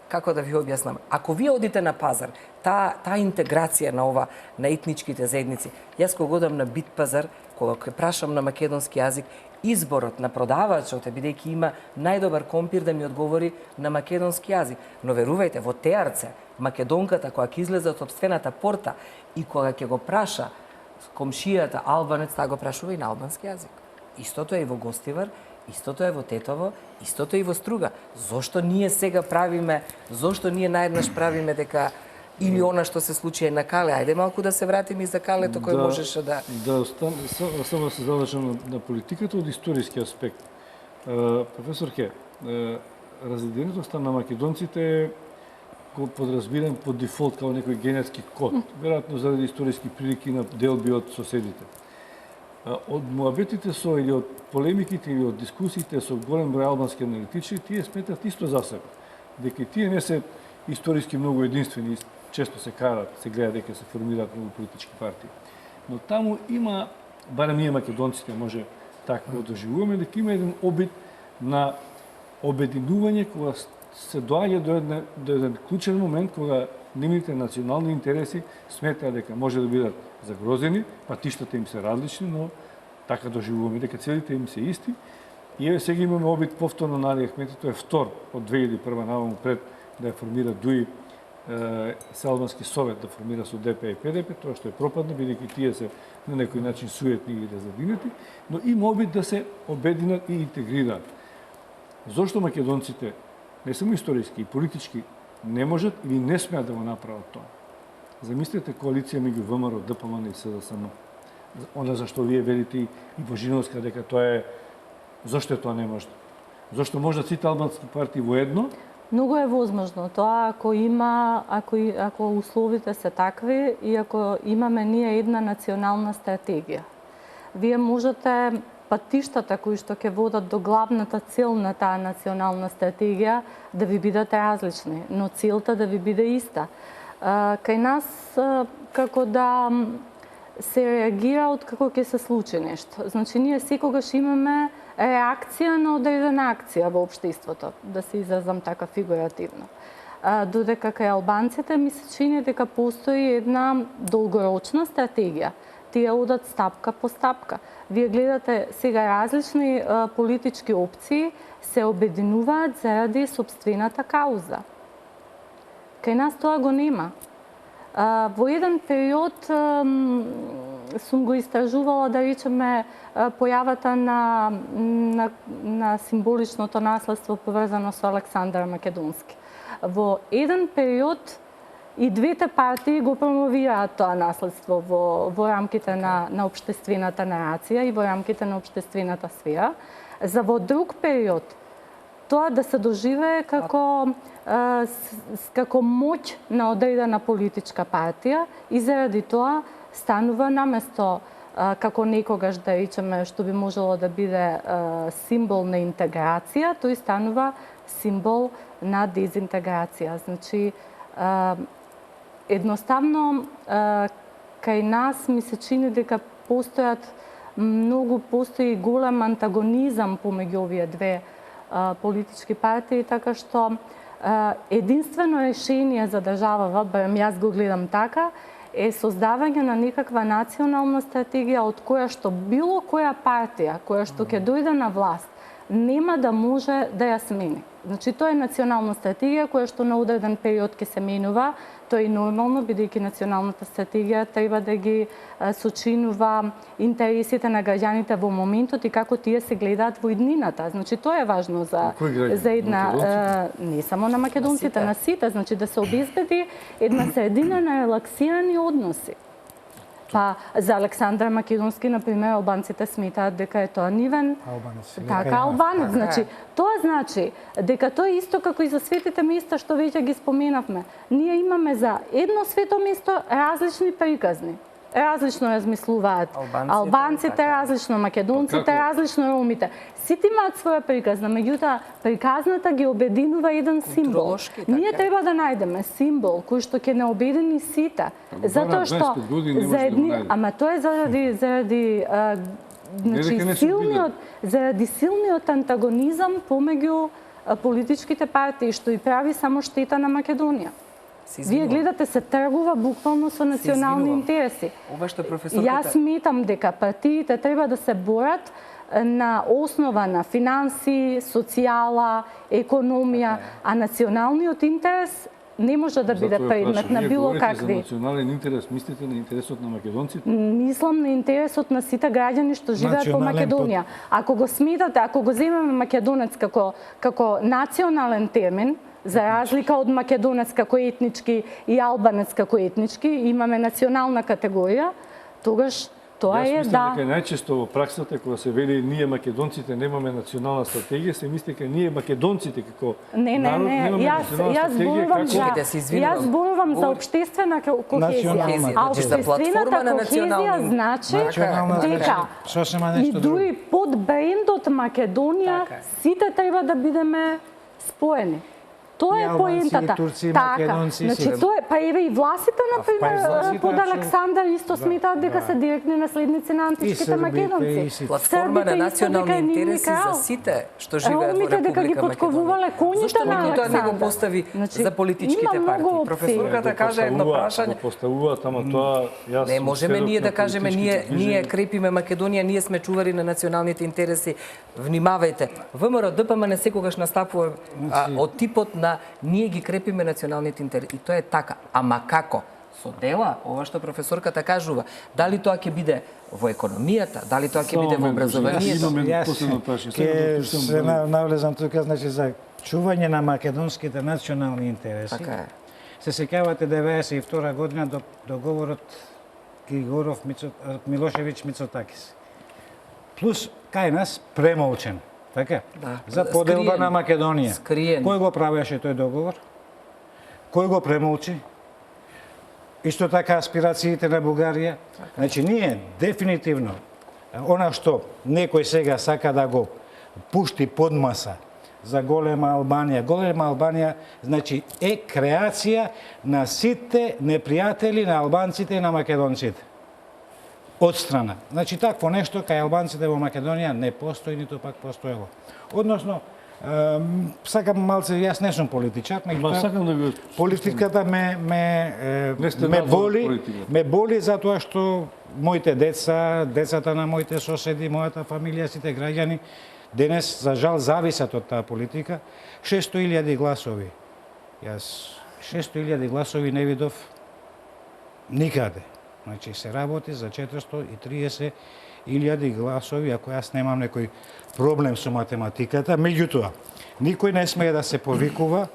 Како да ви објаснам? Ако вие одите на пазар, таа интеграција на етничките заедници, јас кога одам на Бит пазар, кога ќе прашам на македонски јазик, изборот на продавачот е бидејќи има најдобар компир да ми одговори на македонски јазик. Но верувајте, во Теарце, македонката која ќе излезе од сопствената порта и кога ќе го праша комшијата албанец, таа го прашува и на албански јазик. Истото е и во Гостивар, истото е во Тетово, истото е и во Струга. Зошто ние сега правиме, зошто ние наеднаш правиме дека или она што се случи на Кале, ајде малку да се вратиме и за Калето кој можеше да... Само да се задржам на политиката од историски аспект. Професор Ке, разединетоста на македонците го подразбирам по дефолт као некој генетски код, веројатно заради историски прилики на делби од соседите. Од муабетите со или од полемиките или од дискусиите со голем број албански аналитичари, тие сметат исто за себе, дека тие не се историски многу единствени, често се карат, се гледа дека се формираат многу политички партии. Но таму има, барем ние македонците може така да доживуваме, дека има еден обид на обединување кога се доаѓа до еден клучен момент кога нивните национални интереси сметаат дека може да бидат загрозени, патиштата им се различни, но така доживуваме дека целите им се исти. И еве сега имаме обид повторно на Али Ахмети, тој е втор од 2001 наваму пред да ја формира ДУИ Албански совет да формира со ДП и ПДП, тоа што е пропадна, бидејќи тие се на некој начин суетни или разединети, но има обид да се обединат и интегрираат. Зошто македонците, не само историски и политички, не можат или не смеат да го направат тоа? Замислете коалиција меѓу ВМРО, ДПМН и СДСМ. Она зашто вие велите и Божиновска дека тоа е... Зошто тоа не може? Зошто можат сите албански партии воедно? Многу е возможно тоа ако условите се такви и ако имаме ние една национална стратегија. Вие можете патиштата кои што ќе водат до главната цел на таа национална стратегија да ви бидат различни, но целта да ви биде иста. Кај нас како да се реагира од како ќе се случи нешто. Значи ние секогаш имаме реакција на одредена акција во општеството, да се изразам така фигуративно. Додека кај албанците ми се чини дека постои една долгорочна стратегија. Тие одат стапка по стапка. Вие гледате сега различни политички опции се обединуваат заради собствената кауза. Кај нас тоа го нема. Во еден период сум го истражувала, да речеме, појавата на символичното наследство поврзано со Александар Македонски. Во еден период и двете партии го промовираат тоа наследство во рамките на општествената нарација и во рамките на општествената сфера. За во друг период тоа да се доживее како моќ на одредена политичка партија и заради тоа станува наместо како некогаш, да речеме, што би можело да биде символ на интеграција, тој станува символ на дезинтеграција. Значи, едноставно, кај нас ми се чини дека постои голем антагонизам помеѓу овие две политички партии, така што единствено решение за државава, барем јас го гледам така, е создавање на некаква национална стратегија од која што било која партија која што ќе дојде на власт нема да може да ја смени. Значи, тоа е национална стратегија која што на одреден период ќе се менува. Тоа е нормално, бидејќи националната стратегија треба да ги сочинува интересите на граѓаните во моментот и како тие се гледаат во иднината. Значи, тоа е важно за една... Не само на македонците, на сите. Значи, да се обезбеди една средина на релаксирани односи. Па, за Александар Македонски, например, албанците сметаат дека е тоа нивен албанец. Значи, тоа значи дека тоа е исто како и за светите места што веќе ги споменавме. Ние имаме за едно свето место различни приказни. Различно размислуваат албанците, различно македонците, различно ромите. Сите имаат своја приказна, меѓутоа приказната ги обединува еден символ. Ние треба да најдеме символ кој што ќе не обедини сите. Затоа што ама тоа е заради силниот антагонизам помеѓу политичките партии, што и прави само штета на Македонија. Вие гледате, се тргува буквално со национални интереси. Јас сметам дека партиите треба да се борат на основа на финанси, социјала, економија, а националниот интерес не може да биде предмет на било какви. За национален интерес, мислите на интересот на македонците? Мислам на интересот на сите граѓани што живеат по Македонија. Ако го сметате, ако го земеме македонец како национален термин, за разлика од македонец како етнички и албанец како етнички, имаме национална категорија, тогаш тоа е дека најчесто во праксата кога се вели ние македонците немаме национална стратегија, се мисли дека ние македонците како народ немаме национална стратегија. Јас зборувам за општествена кохезија. А општествената кохезија значи дека и дури под брендот Македонија сите треба да бидеме споени. Тоа е поентата. Така, значи тоа е, па еве и властите например под Александар исто сметаат дека се директни наследници на античките македонци. Платформа на национални интереси за сите што живеат во Република дека ги подковувале коњите на Александар. Зошто не го постави за политичките партии? Професорката кажа едно прашање. Поставуваат, ама тоа јас не можеме ние да кажеме ние крепиме Македонија, ние сме чувари на националните интереси. Внимавајте, ВМРО ДПМН секогаш настапува од типот на ние ги крепиме националните интереси. И тоа е така. Ама како? Со дела, ова што професорката кажува. Дали тоа ќе биде во економијата, дали тоа ќе биде во образованието? Ќе се навлезам тука, значи за чување на македонските национални интереси. Така е. се сеќавате 92 година до договорот Григоров Милошевиќ Мицотакис. Плюс кај нас премолчен, така? Да, За поделба скриен. на Македонија. Скриен. Кој го правеше тој договор? Кој го премолчи? Исто така аспирациите на Бугарија. Значи ние дефинитивно она што некој сега сака да го пушти под маса за голема Албанија. Голема Албанија значи е креација на сите непријатели на албанците и на македонците. Од страна. Значи такво нешто кај албанците во Македонија не постои, ниту пак постоело. Односно, сакам малце, јас не сум политичар, сакам да го... политиката ме боли затоа што моите деца, децата на моите соседи, мојата фамилија, сите граѓани денес за жал зависат од таа политика. 600.000 гласови. Јас 600.000 гласови не видов никаде. Значи се работи за 430.000 гласови, ако јас немам некој проблем со математиката. Меѓутоа, никој не смее да се повикува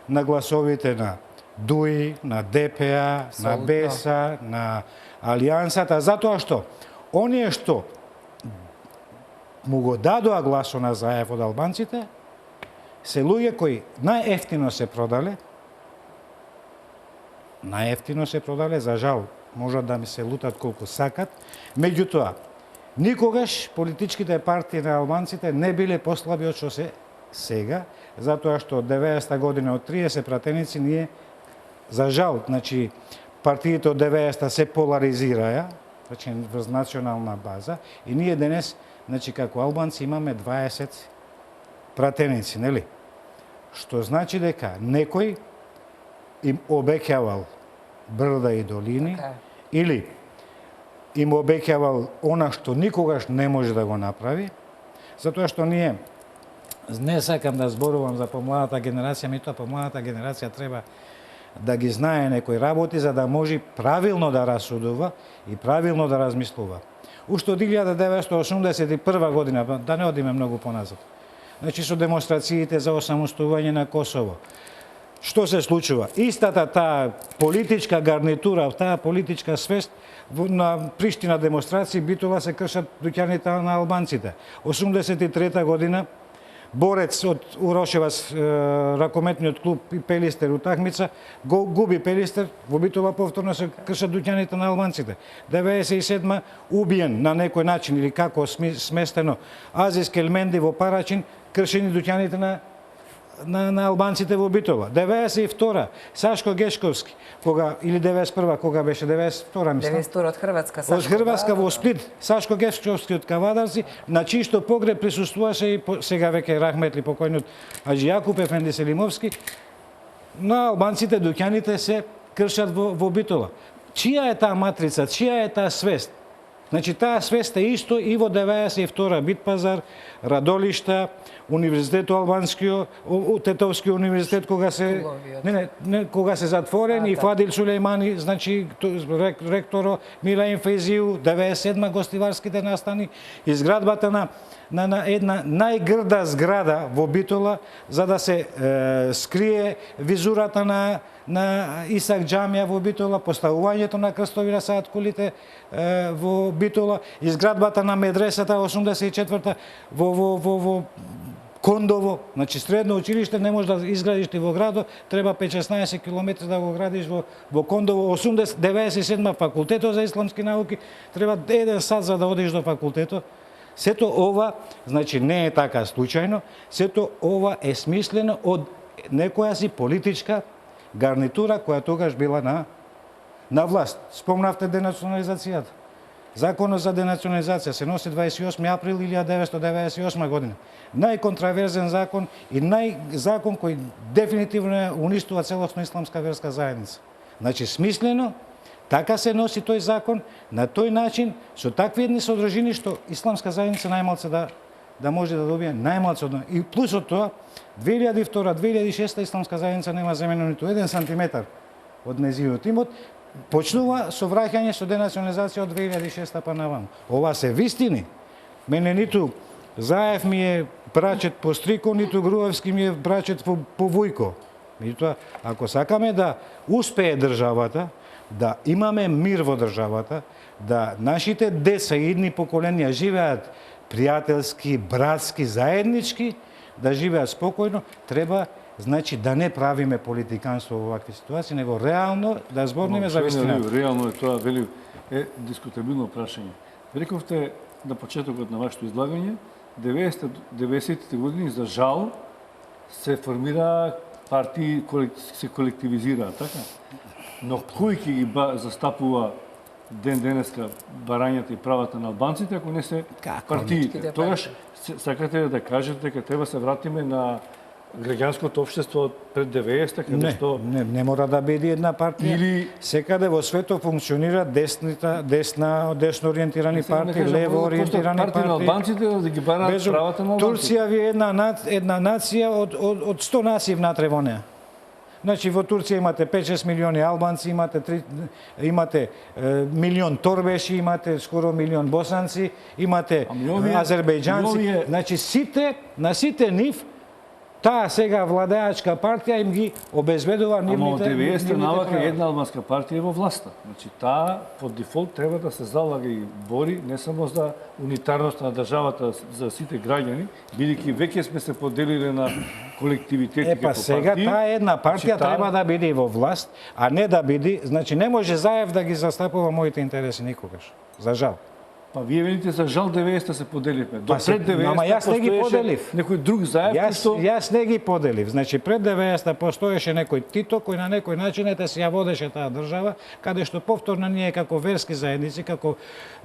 на гласовите на ДУИ, на ДПА, на БЕСА, на Алијансата, затоа што оние што му го дадоа гласо на Заев од албанците, се луѓе кои најефтино се продале, за жал, можат да ми се лутат колку сакат, меѓутоа, никогаш политичките партии на албанците не биле послаби од што се сега, затоа што од 90 година од 30 пратеници ние, за жал, значи, партиите од 90 се поларизираја, значи, врз национална база, и ние денес, значи, како албанци имаме 20 пратеници, нели? Што значи дека некој им обеќавал брда и долини, или им обеќавал она што никогаш не може да го направи, затоа што ние, не сакам да зборувам за помладата генерација, меѓутоа помладата генерација треба да ги знае некои работи за да може правилно да расудува и правилно да размислува. Уште од 1981 година, да не одиме многу поназад, значи со демонстрациите за осамостојување на Косово, што се случува? Истата таа политичка гарнитура, таа политичка свест на Приштина демонстрации битува се кршат дуќаните на албанците. 83 година борец од Урошевац, ракометниот клуб и Пелистер утакмица, го губи Пелистер, во битова повторно се кршат дуќаните на албанците. 97 убиен на некој начин или како сместено Азис Келменди во Парачин, кршени дуќаните на албанците во Битола. 92 Сашко Гешковски, кога или 91 кога беше 92 мислам. 92 од Хрватска. Сашко, од Хрватска во Сплит, Сашко Гешковски од Кавадарци, на чиј погреб присуствуваше и сега веќе рахметли покојниот Аџи Јакуп Ефенди Селимовски. На албанците дуќаните се кршат во Битола. Чија е таа матрица, чија е таа свест? Значи таа свест е исто и во 92 Битпазар, Радолишта, Универзитетот Албанскиот, Тетовски универзитет кога се кога се затворен и Фадил Сулејмани, значи ректоро Милаин Фезиу, 97 гостиварските настани, изградбата на една најгрда зграда во Битола за да се скрие визурата на Исак џамија во Битола, поставувањето на крстови на сајаткулите во Битола, изградбата на медресата 84-та во Кондово, значи средно училиште не можеш да изградиш ти во градот, треба 5-16 км да го градиш во Кондово, 97 факултетот за исламски науки, треба 1 сат за да одиш до факултетот. Сето ова, значи не е така случајно, сето ова е смислено од некоја си политичка гарнитура која тогаш била на власт. Спомнавте денационализацијата. Законот за денационализација се носи 28 април 1998 година. Најконтраверзен закон и закон кој дефинитивно уништува целосно исламска верска заедница. Значи смислено, така се носи тој закон, на тој начин, со такви едни содржини што исламска заедница најмалце да може да добие најмалце од. И плюс од тоа, 2002-2006 исламска заедница нема земено ниту 1 сантиметар од нејзиниот имот, почнува со враќање со денационализација од 2006 па наваму. Ова се вистини. Мене ниту Заев ми е брачет по Стрико, ниту Груевски ми е брачет по Вујко. Меѓутоа, ако сакаме да успее државата, да имаме мир во државата, да нашите деца и идни поколенија живеат пријателски, братски, заеднички, да живеат спокојно, треба значи да не правиме политиканство во вакви ситуации, него реално да зборниме за вистината. Реално е тоа, вели, е дискутабилно прашање. Рековте на почетокот на вашето излагање, 90-те години, за жал, се формира партии, се колективизираа, така? Но кој ќе ги застапува денеска барањата и правата на албанците, ако не се партиите? Тогаш сакате да кажете дека треба се вратиме на граѓанското општество пред 90-та, каде што... Не мора да биде една партија. Или... Секаде во светот функционира десно ориентирани партии, лево ориентирани партии. Партии на албанците да ги бараат правата на албанците. Турција ви е една нација од 100 нации внатре во неа. Значи, во Турција имате 5-6 милиони албанци, имате милион торбеши, имате скоро милион босанци, имате азербејџанци. Значи, на сите нив, таа сега владеачка партија им ги обезбедува нивните... Ама од 90-та навака една албанска партија е во власта. Значи, таа по дефолт треба да се залага и бори не само за унитарност на државата за сите граѓани, бидејќи веќе сме се поделиле на колективитети како партии. Сега таа една партија треба да биде во власт, а не да биде... Значи, не може Заев да ги застапува моите интереси никогаш. За жал. Па вие велите за жал 90-та се поделивме. До пред 90-та ама јас не ги поделив. Некој друг Заев што... Јас не ги поделив. Значи пред 90-та постоеше некој Тито кој на некој начин се ја водеше таа држава, каде што повторно ние како верски заедници,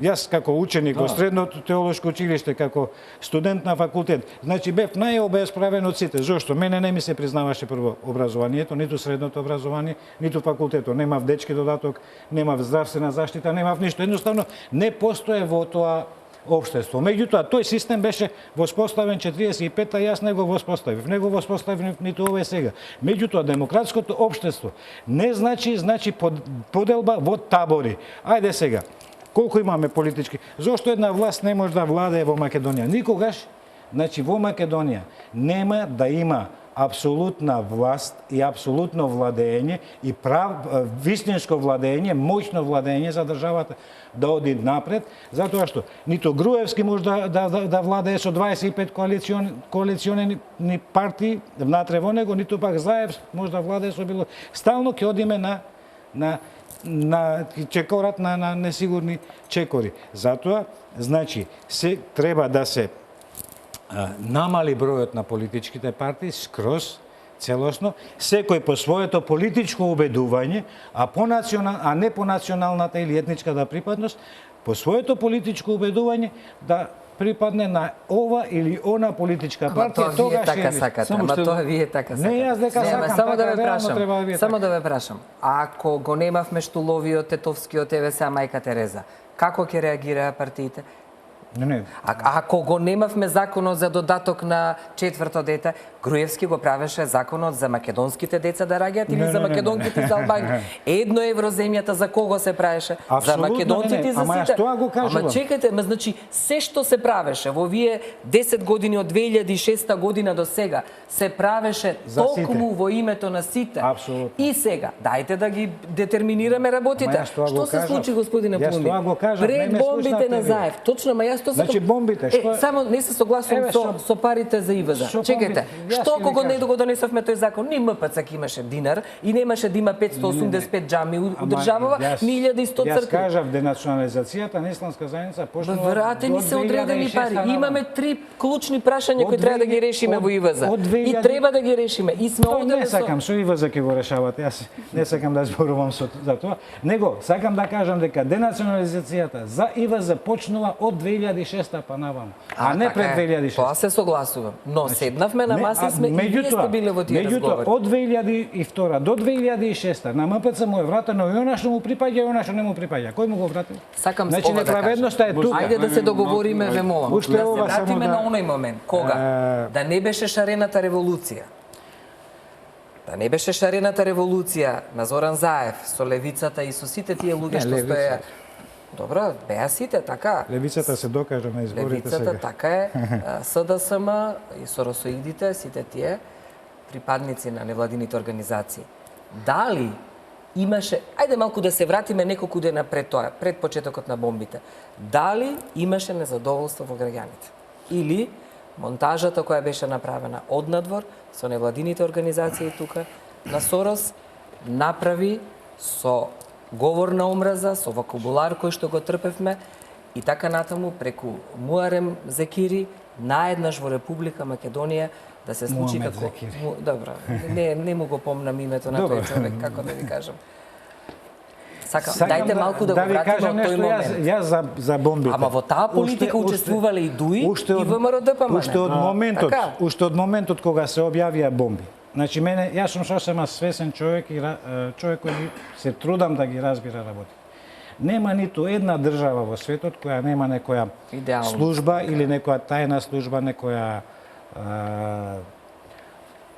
јас како ученик во средното теолошко училиште, како студент на факултет, значи бев најобесправен од сите. Зошто? Мене не ми се признаваше прво образованието, ниту средното образование, ниту факултетот. Немав дечки додаток, немав здравствена заштита, немав ништо. Едноставно не постоje во тоа општество. Меѓутоа, тој систем беше воспоставен 45-та, јас не го воспоставив. Не го воспоставив ниту овој сега. Меѓутоа, демократското општество не значи поделба во табори. Ајде сега, колку имаме политички... Зошто една власт не може да владее во Македонија? Никогаш, значи во Македонија нема да има апсолутна власт и апсолутно владење и вистинско владење, моќно владење за државата да оди напред, затоа што нито Груевски може да владее со 25 коалициони партии внатре во него, нито пак Заев може да владее со било. Стално ќе одиме на чекорат на несигурни чекори. Затоа, значи, се треба да се намали бројот на политичките партии скроз, целосно, секој по своето политичко убедување, а не по националната или етничката припадност, по своето политичко убедување да припадне на ова или она политичка партија. Тоа вие така сакате, ама тоа вие така сакате. Не, јас дека сакам, само да ве прашам. Ако го немавме Штуловиот, Тетовскиот, ЕВС, мајка Тереза, како ќе реагираа партиите? Не. Ако го немавме законот за додаток на четврто дете, Груевски го правеше законот за македонските деца да раѓаат или за македонките за Албанија. Едно евро земјата за кого се правеше? За македонците и за сите. Ама чекайте, значи се што се правеше во овие 10 години од 2006 година до сега се правеше токму во името на сите. И сега, дајте да ги детерминираме работите. Што се случи, господине Плумби? Пред бомбите на Заев. Точно, ма јас тоа значи бомбите, само не се согласувам со парите за ИВЗ. Чекайте. Што кога не го донесовме тој закон, ни МПЦ имаше динар и немаше да има 585 џами у државава, ни 1100 цркви. Јас кажав денационализацијата на исламска заедница почнува врате ни се одредени пари. Имаме 3 клучни прашања кои треба да ги решиме во ИВЗ. И треба да ги решиме. И сме овде. Не сакам со ИВЗ ќе го решавате. Јас не сакам да зборувам за тоа. Него сакам да кажам дека денационализацијата за ИВЗ почнува од 2006 па наваму, а не пред 2006. Тоа се согласувам. Но седнавме на маса и сме биле во тие разговори. Од 2002 до 2006 на МПЦ му е вратено и она што му припаѓа и она што не му припаѓа. Кој му го врати? Сакам значи неправедноста е тука. Ајде да се договориме, ве молам. Да се вратиме на оној момент. Кога? Да не беше шарената револуција. Да не беше шарената револуција на Зоран Заев со левицата и со сите тие луѓе што стоеа. Добро, беа сите, така. Левицата се докажа на изборите сега. Левицата, така е, СДСМ и соросоидите, сите тие. припадници на невладините организации. Дали имаше, ајде малку да се вратиме неколку дена пред тоа, пред почетокот на бомбите. Дали имаше незадоволство во граѓаните? Или монтажата која беше направена однадвор со невладините организации тука на Сорос направи со говор на омраза, со вокабулар кој што го трпевме и така натаму преку Муарем Зекири наеднаш во Република Македонија да се случи Муамед како... Зекири. Добро, не му го помнам името на тој човек, како да ви кажам. Сакам, дајте малку да го ви вратиме кажам од тој нешто момент. јас за бомбите. Ама во таа политика учествувале и ДУИ и ВМРО ДПМН. Уште од моментот кога се објавија бомби. Значи јас сум сосема свесен човек и човек кој се трудам да ги разбира работи. Нема ниту една држава во светот која нема некоја служба или некоја тајна служба, некоја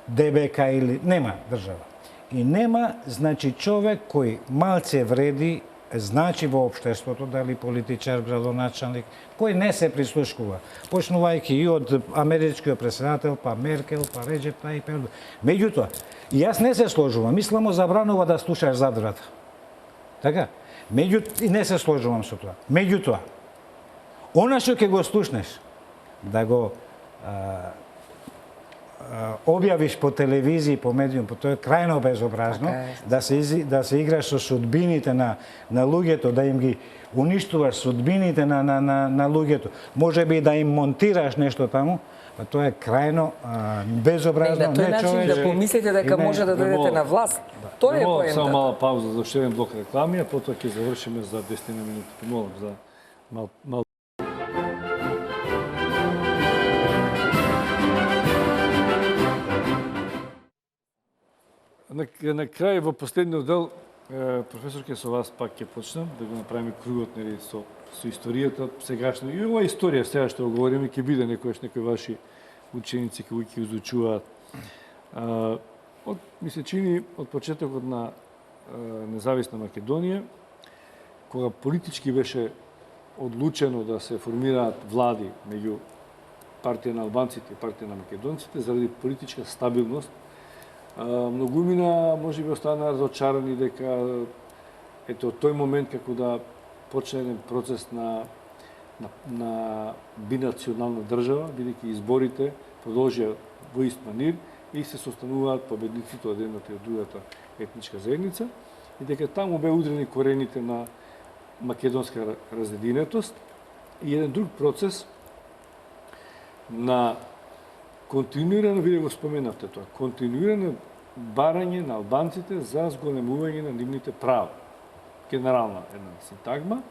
ДБК или нема држава. И нема, значи, човек кој малце вреди, значи во општеството, дали политичар, градоначалник, кој не се прислушкува, почнувајќи и од америчкиот председател, па Меркел, па Реджеп Тајип Ердоган. Меѓутоа, јас не се сложувам, исламо забранува да слушаш задрата. Така? И не се сложувам со тоа. Меѓутоа, она што ќе го слушнеш, да го објавиш по телевизија, по медиум, тоа е крајно безобразно, да се играш со судбините на луѓето, да им ги уништуваш судбините на луѓето. Може би да им монтираш нешто таму, а тоа е крајно безобразно, не човечко. Тој начин да помислите дека може да дојдете на власт. Тоа е поентата. Само мала пауза за уште еден блок реклами, а потоа ќе завршиме за 10 минути. Молам за мал. На крај, во последниот дел, професорке, со вас пак ќе почнам, да го направиме кругот со историјата сегашно. И ова историја сега што го говориме, ќе биде некои ваши ученици кои ќе изучуваат. Ми се чини од почетокот на независна Македонија, кога политички беше одлучено да се формираат влади меѓу партија на албанците и партија на македонците, заради политичка стабилност, многумина може би останаа разочарани дека ето од тој момент како да почне еден процес на бинационална држава, бидејќи изборите продолжија во ист манир и се состануваат победниците од едната и од другата етничка заедница и дека таму беа удрени корените на македонска разединетост и еден друг процес на континуирано, вие го споменавте тоа, континуирано барање на албанците за зголемување на нивните права. Генерална една синтагма,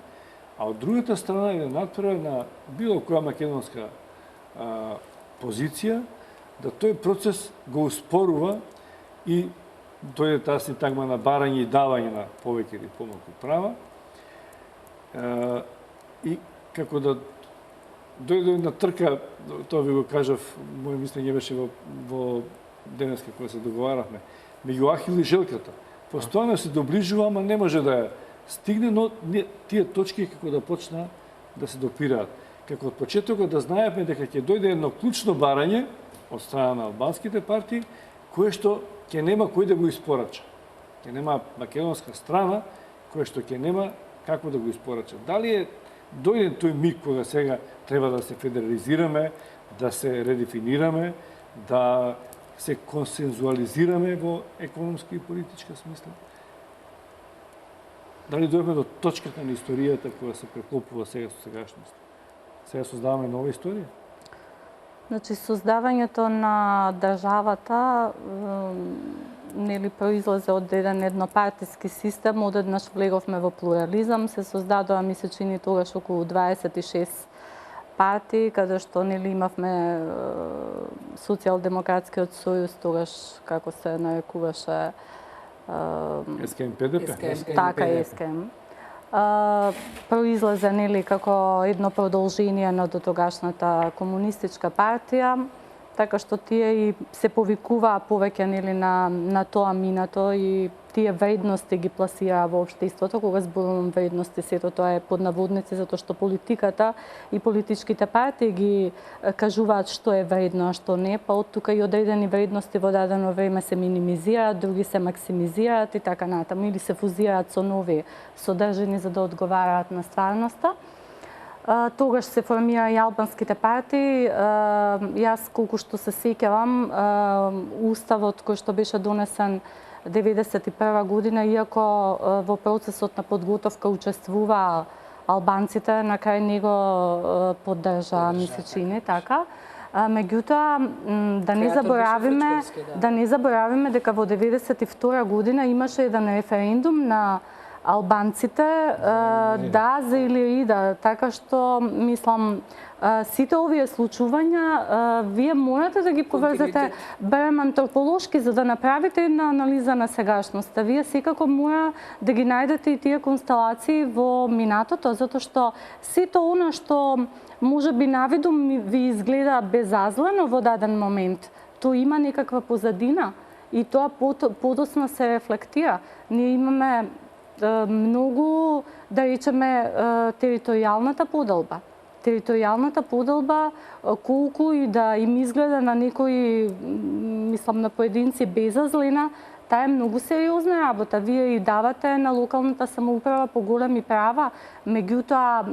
а од другата страна е надпревар на било која македонска позиција, да тој процес го успорува и дојде таа синтагма на барање и давање на повеќе или помалку права, и како да дојде една трка, тоа ви го кажав, мој мислење беше во денеска кога се договаравме, меѓу Ахил и Желката. Постојано се доближува, ама не може да ја стигне, но тие точки како да почна да се допираат. Како од почетокот да знаевме дека ќе дојде едно клучно барање од страна на албанските партии, кое што ќе нема кој да го испорача. Ќе нема македонска страна која што ќе нема како да го испорача. Дали е дојден тој миг кога сега треба да се федерализираме, да се редефинираме, да се консензуализираме во економска и политичка смисла? Дали дојдеме до точката на историјата која се преклопува сега со сегашност? Сега создаваме нова историја? Значи, создавањето на државата нели произлезе од еден еднопартиски систем, одеднаш влеговме во плурализам, се создадоа, ми се чини тогаш околу 26 партии, каде што нели имавме Социјалдемократскиот сојуз, тогаш како се нарекуваше СКМ ПДП. Така е СКМ. Произлезе нели како едно продолжение на дотогашната комунистичка партија така што тие и се повикуваа повеќе нели на тоа минато и тие вредности ги пласираа во општеството. Кога зборувам вредности, сето тоа е под наводници, затоа што политиката и политичките партии ги кажуваат што е вредно, а што не, па од тука и одредени вредности во дадено време се минимизираат, други се максимизираат и така натаму, или се фузираат со нови содржини за да одговараат на стварноста. Тогаш се формира и албанските партии. Јас колку што се сеќавам, уставот кој што беше донесен 1991 година, иако во процесот на подготовка учествуваа албанците, на крај него поддржаа, ми се чини, така. Меѓутоа, да не заборавиме дека во 1992 година имаше еден референдум на албанците да за или да, така што мислам сите овие случувања вие морате да ги поврзете барем антрополошки за да направите една анализа на сегашноста. Вие секако мора да ги најдете и тие констелации во минатото, затоа што сето она што може би навидум ви изгледа безазлено во даден момент, тоа има некаква позадина и тоа подоцна се рефлектира. Ние имаме многу, да речеме, територијалната поделба. Територијалната поделба, колку и да им изгледа на некои, мислам, на поединци безазлена, таа е многу сериозна работа. Вие и давате на локалната самоуправа поголеми права, меѓутоа,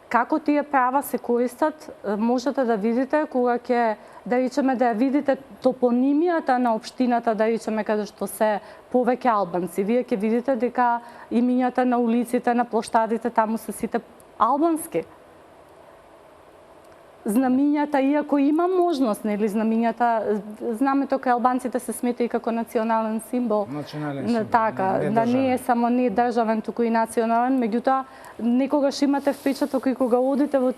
како тие права се користат, можете да видите кога ќе, да речеме, да ја видите топонимијата на општината, да речеме, каде што се повеќе албанци. Вие ќе видите дека имињата на улиците, на плоштадите, таму се сите албански. Знамињата, иако има можност, нели, знамињата, знамето кај албанците се смета и како национален символ. Национален символ, така, да не е само не државен, туку и национален, меѓутоа некогаш имате впечаток и кога одите во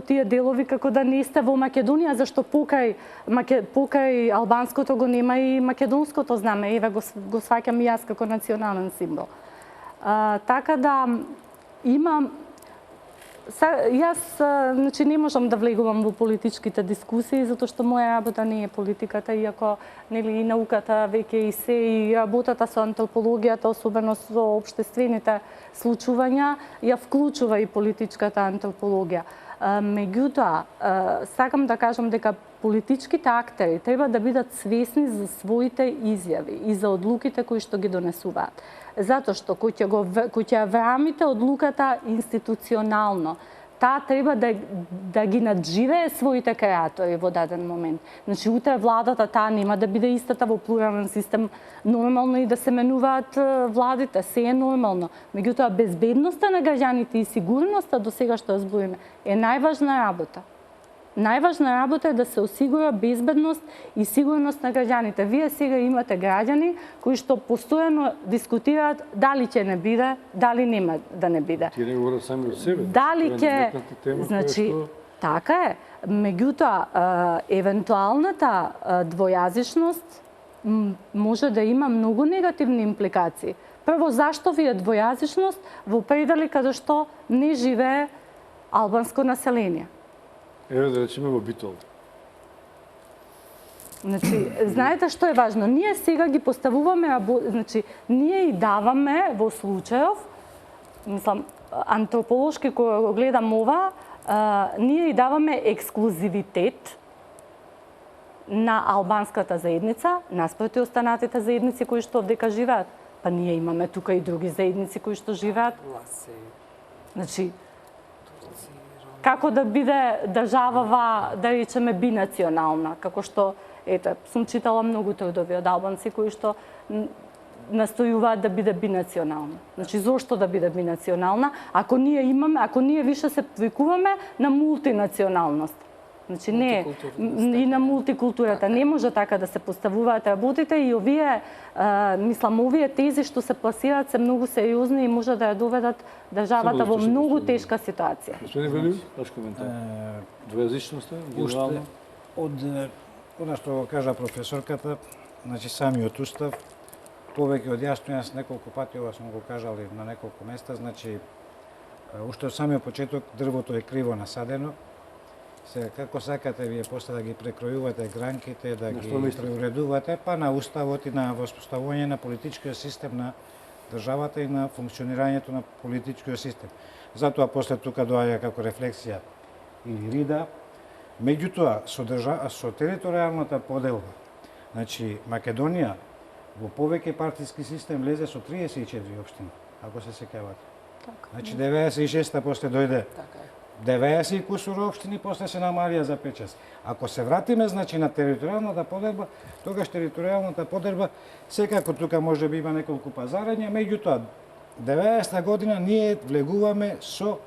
тие делови како да не сте во Македонија, зашто покрај албанското го нема и македонското знаме, еве го сваќам и јас како национален символ. Така да има Јас значи не можам да влегувам во политичките дискусии затоа што моја работа не е политиката, иако нели и науката веќе и се и работата со антропологијата, особено со општествените случувања, ја вклучува и политичката антропологија. Меѓутоа, сакам да кажам дека политичките актери треба да бидат свесни за своите изјави и за одлуките кои што ги донесуваат. Затоа што кој ќе врамите одлуката институционално, таа треба да ги надживее своите креатори во даден момент. Значи, утре владата таа нема да биде истата во плурален систем, нормално и да се менуваат владите, се е нормално. Меѓутоа, безбедноста на граѓаните и сигурноста, до сега што збориме, е најважна работа. Најважна работа е да се осигура безбедност и сигурност на граѓаните. Вие сега имате граѓани кои што постојано дискутираат дали ќе не биде, дали нема да не биде. Тие не говорат сами од себе. Дали ќе, значи, така е. Меѓутоа, евентуалната двојазичност може да има многу негативни импликации. Прво, зашто ви е двојазичност во предели каде што не живее албанско население? Еве да речеме во Битол. Значи, знаете што е важно? Ние сега ги поставуваме, значи, ние и даваме во случајов, мислам, антрополошки кога го гледам ова, ние и даваме ексклузивитет на албанската заедница, наспроти останатите заедници кои што овдека живеат. Па ние имаме тука и други заедници кои што живеат. Значи, како да биде државава, да речеме, бинационална, како што, ете, сум читала многу трудови од албанци кои што настојуваат да биде бинационална. Значи, зошто да биде бинационална, ако ние више се привикуваме на мултинационалност. Значи, не, и на мултикултурата. Не може така да се поставуваат работите и овие, мислам, овие тези што се пласираат се многу сериозни и може да ја доведат државата во многу тешка ситуација. Господин Велиев, ваш коментар. Двојазичноста, генерално? Од она што кажа професорката, значи самиот устав, повеќе од јасно, јас неколку пати ова сум го кажал и на неколку места, значи уште од самиот почеток дрвото е криво насадено Сега, како сакате вие после да ги прекројувате гранките, да ги што мислите? преуредувате, па на уставот и на воспоставување на политичкиот систем на државата и на функционирањето на политичкиот систем. Затоа после тука доаѓа како рефлексија или рида. Меѓутоа, со територијалната поделба, значи Македонија во повеќе партиски систем влезе со 34 општини, ако се сеќавате. Значи 96-та после дојде 90 и кусур општини, после се намалија за 5-6. Ако се вратиме, значи, на територијалната поделба, тогаш територијалната поделба, секако тука може би има неколку пазарања, меѓутоа, 90-та година ние влегуваме со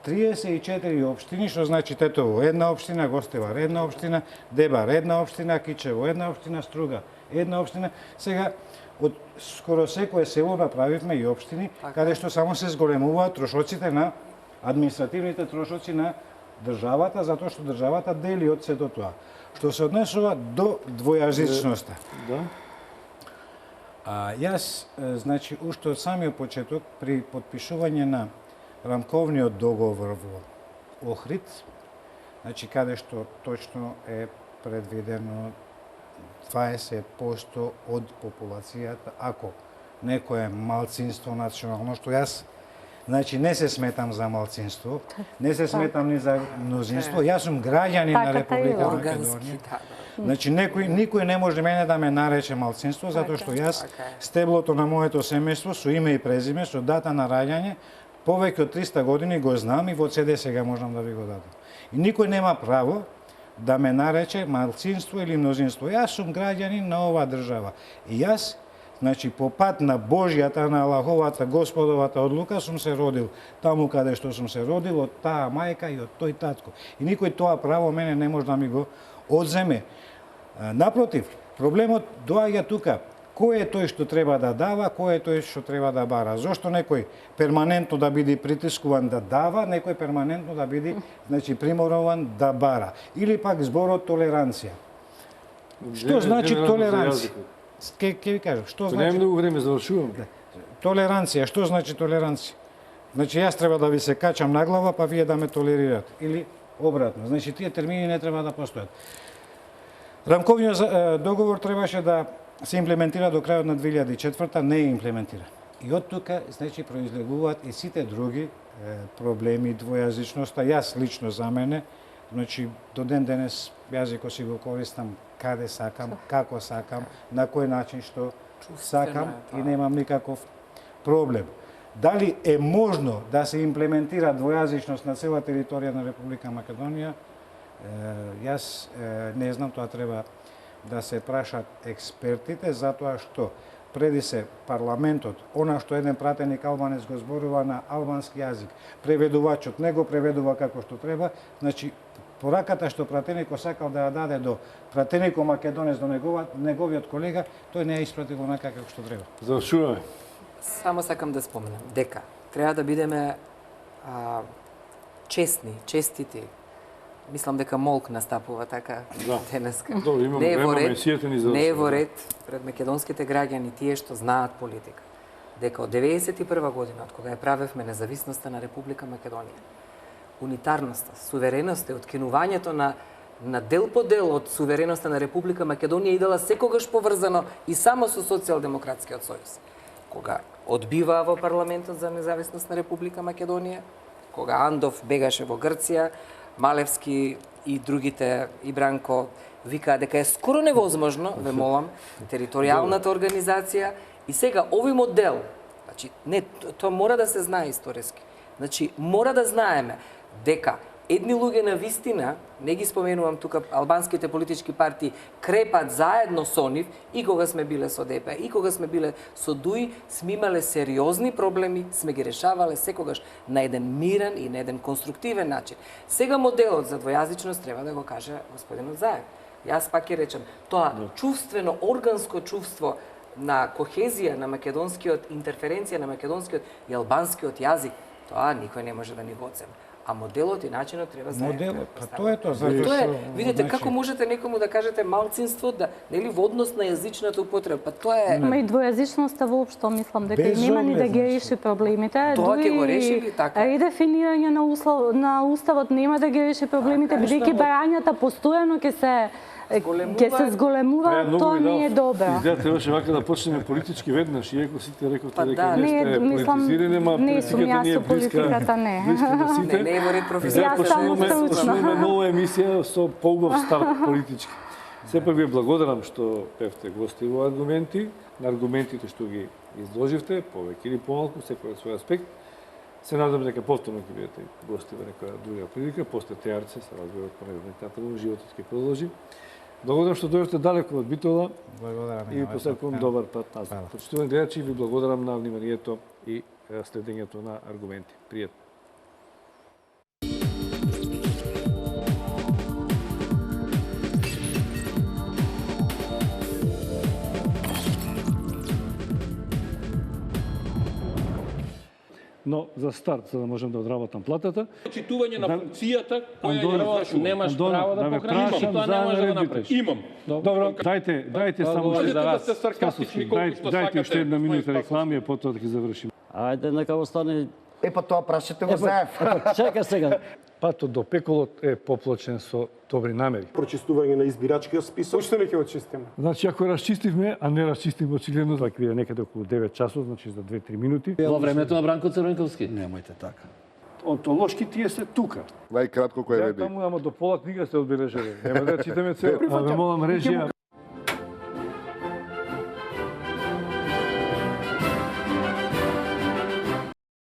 34 општини, што значи Тетово една општина, Гостивар една општина, Дебар една општина, Кичево една општина, Струга една општина. Сега, од скоро секое село направивме и општини, каде што само се зголемуваат трошоците на административните трошоци на државата, затоа што државата дели од сето тоа. Што се однесува до двојазичноста. Да. Јас, значи, уште од самиот почеток, при подпишување на рамковниот договор во Охрид, значи, каде што точно е предвидено 20% од популацијата, ако некое малцинство национално, што јас, значи, не се сметам за малцинство, не се сметам ни за мнозинство, јас сум граѓанин на Република Македонија. Значи, никој не може мене да ме нарече малцинство, затоа што јас стеблото на моето семејство со име и презиме, со дата на раѓање, повеќе од 300 години го знам и во CD сега можам да ви го дадам. И никој нема право да ме нарече малцинство или мнозинство. Јас сум граѓанин на оваа држава. И јас, значи, по пат на Божјата, на Аллаховата, Господовата одлука сум се родил таму каде што сум се родил, од таа мајка и од тој татко. И никој тоа право мене не може да ми го одземе. Напротив, проблемот доаѓа тука. Кој е тој што треба да дава, кој е тој што треба да бара? Зошто некој перманентно да биде притискуван да дава, некој перманентно да биде, значи, приморуван да бара? Или пак зборот толеранција. Што значи толеранција? Ке ви кажам, што значи? Не многу време завршувам. Толеранција, што значи толеранција? Значи, јас треба да ви се качам на глава, па вие да ме толерирате. Или обратно. Значи, тие термини не треба да постојат. Рамковниот договор требаше да се имплементира до крајот на 2004-та, не е имплементира. И од тука, значи, произлегуваат и сите други проблеми, двојазичноста. Јас лично за мене, значи, до ден денес јазикот си го користам каде сакам, како сакам, на кој начин што сакам и немам никаков проблем. Дали е можно да се имплементира двојазичност на цела територија на Република Македонија? Јас не знам, тоа треба да се прашат експертите, затоа што преди се парламентот, она што еден пратеник албанец го зборува на албански јазик, преведувачот не го преведува како што треба, значи пораката што пратеникот сакал да ја даде до пратеникот македонец, до неговиот колега, тој не ја испратил онака како што треба. Завршуваме. Само сакам да споменам дека треба да бидеме честни, честити. Мислам дека молк настапува така денеска. Не е во ред пред македонските граѓани тие што знаат политика. Дека од 91 година, од кога ја правевме независноста на Република Македонија, унитарноста, сувереноста и откинувањето на дел по дел од сувереноста на Република Македонија идела секогаш поврзано и само со Социјалдемократскиот сојуз. Кога одбиваа во парламентот за независност на Република Македонија, кога Андов бегаше во Грција, Малевски и другите, и Бранко, викаа дека е скоро невозможно, ве молам, територијалната организација и сега овој модел, значи, не, тоа мора да се знае историски. Значи, мора да знаеме дека едни луѓе на вистина, не ги споменувам тука албанските политички партии, крепат заедно со нив и кога сме биле со ДП, и кога сме биле со ДУИ, сме имале сериозни проблеми, сме ги решавале секогаш на еден мирен и на еден конструктивен начин. Сега моделот за двојазичност треба да го каже господинот Заев. Јас пак ќе речем, тоа чувствено, органско чувство на кохезија на македонскиот, интерференција на македонскиот и албанскиот јазик, тоа никој не може да ни го оцени. А моделот и начинот треба заедно. Моделот, па тоа е тоа, затоа Тоа е, што видите, значи, како можете некому да кажете малцинство, да, нели, во однос на јазичната употреба, па тоа е... Ма и двојазичноста воопшто мислам дека Без нема ни да оглед, ги значи. реши проблемите. Тоа ќе го реши ли така? Редефинирање на уставот нема да ги реши проблемите, бидејќи барањата постојано ќе се зголемуваат, тоа не е добро. Идеја требаше вака да почнеме политички веднаш, иако сите рековте Па дека да. не Не, сте мислам, политизирани, ма не сум политиката јас не е со политиката, блиска не. на сите. Не е во ред И професија. сега Јас само почнуваме стручна. нова емисија со поубав старт политички. Сепак ви благодарам што бевте гости во аргументи, на аргументите што ги изложивте, повеќе или помалку, секој од свој аспект. Се надам дека повторно ќе бидете гости во некоја друга прилика, после теарце, се разбира од понеделник натаму, животот ќе продолжи. Благодарам што дојдовте далеко од Битола благодарам и посакувам добар пат назад. Почитувани гледачи, ви благодарам на вниманието и следењето на аргументи. Пријатно. Но за старт, за да можем да одработам платата, Читување на функцијата која Андон, ја разрешува. Немаш право да да ме покажеш, прашам тоа за не може да го наредбите. направиш. Имам. Добро, дайте само говори за вас. Можете да сте саркастични колку што дайте сакате. уште една минута Мој реклами, а потоа да ги завршим. Ајде, нека остане... Е, па тоа прашете го заев. Чекай сега. Патот до пеколот е поплочен со добри намери. Прочистување на избирачкиот список. Уште не ќе го чистиме. Значи, ако расчистивме, а не расчистивме очигледно, тоа ќе биде некаде околу 9 часот, значи за 2-3 минути. Во времето на Бранко Црвенковски. Немојте така. Онтолошки тие се тука. Најкратко кој Ја реди. таму, ама до пола книга се одбележали. Нема да читаме цел. А ве молам режија.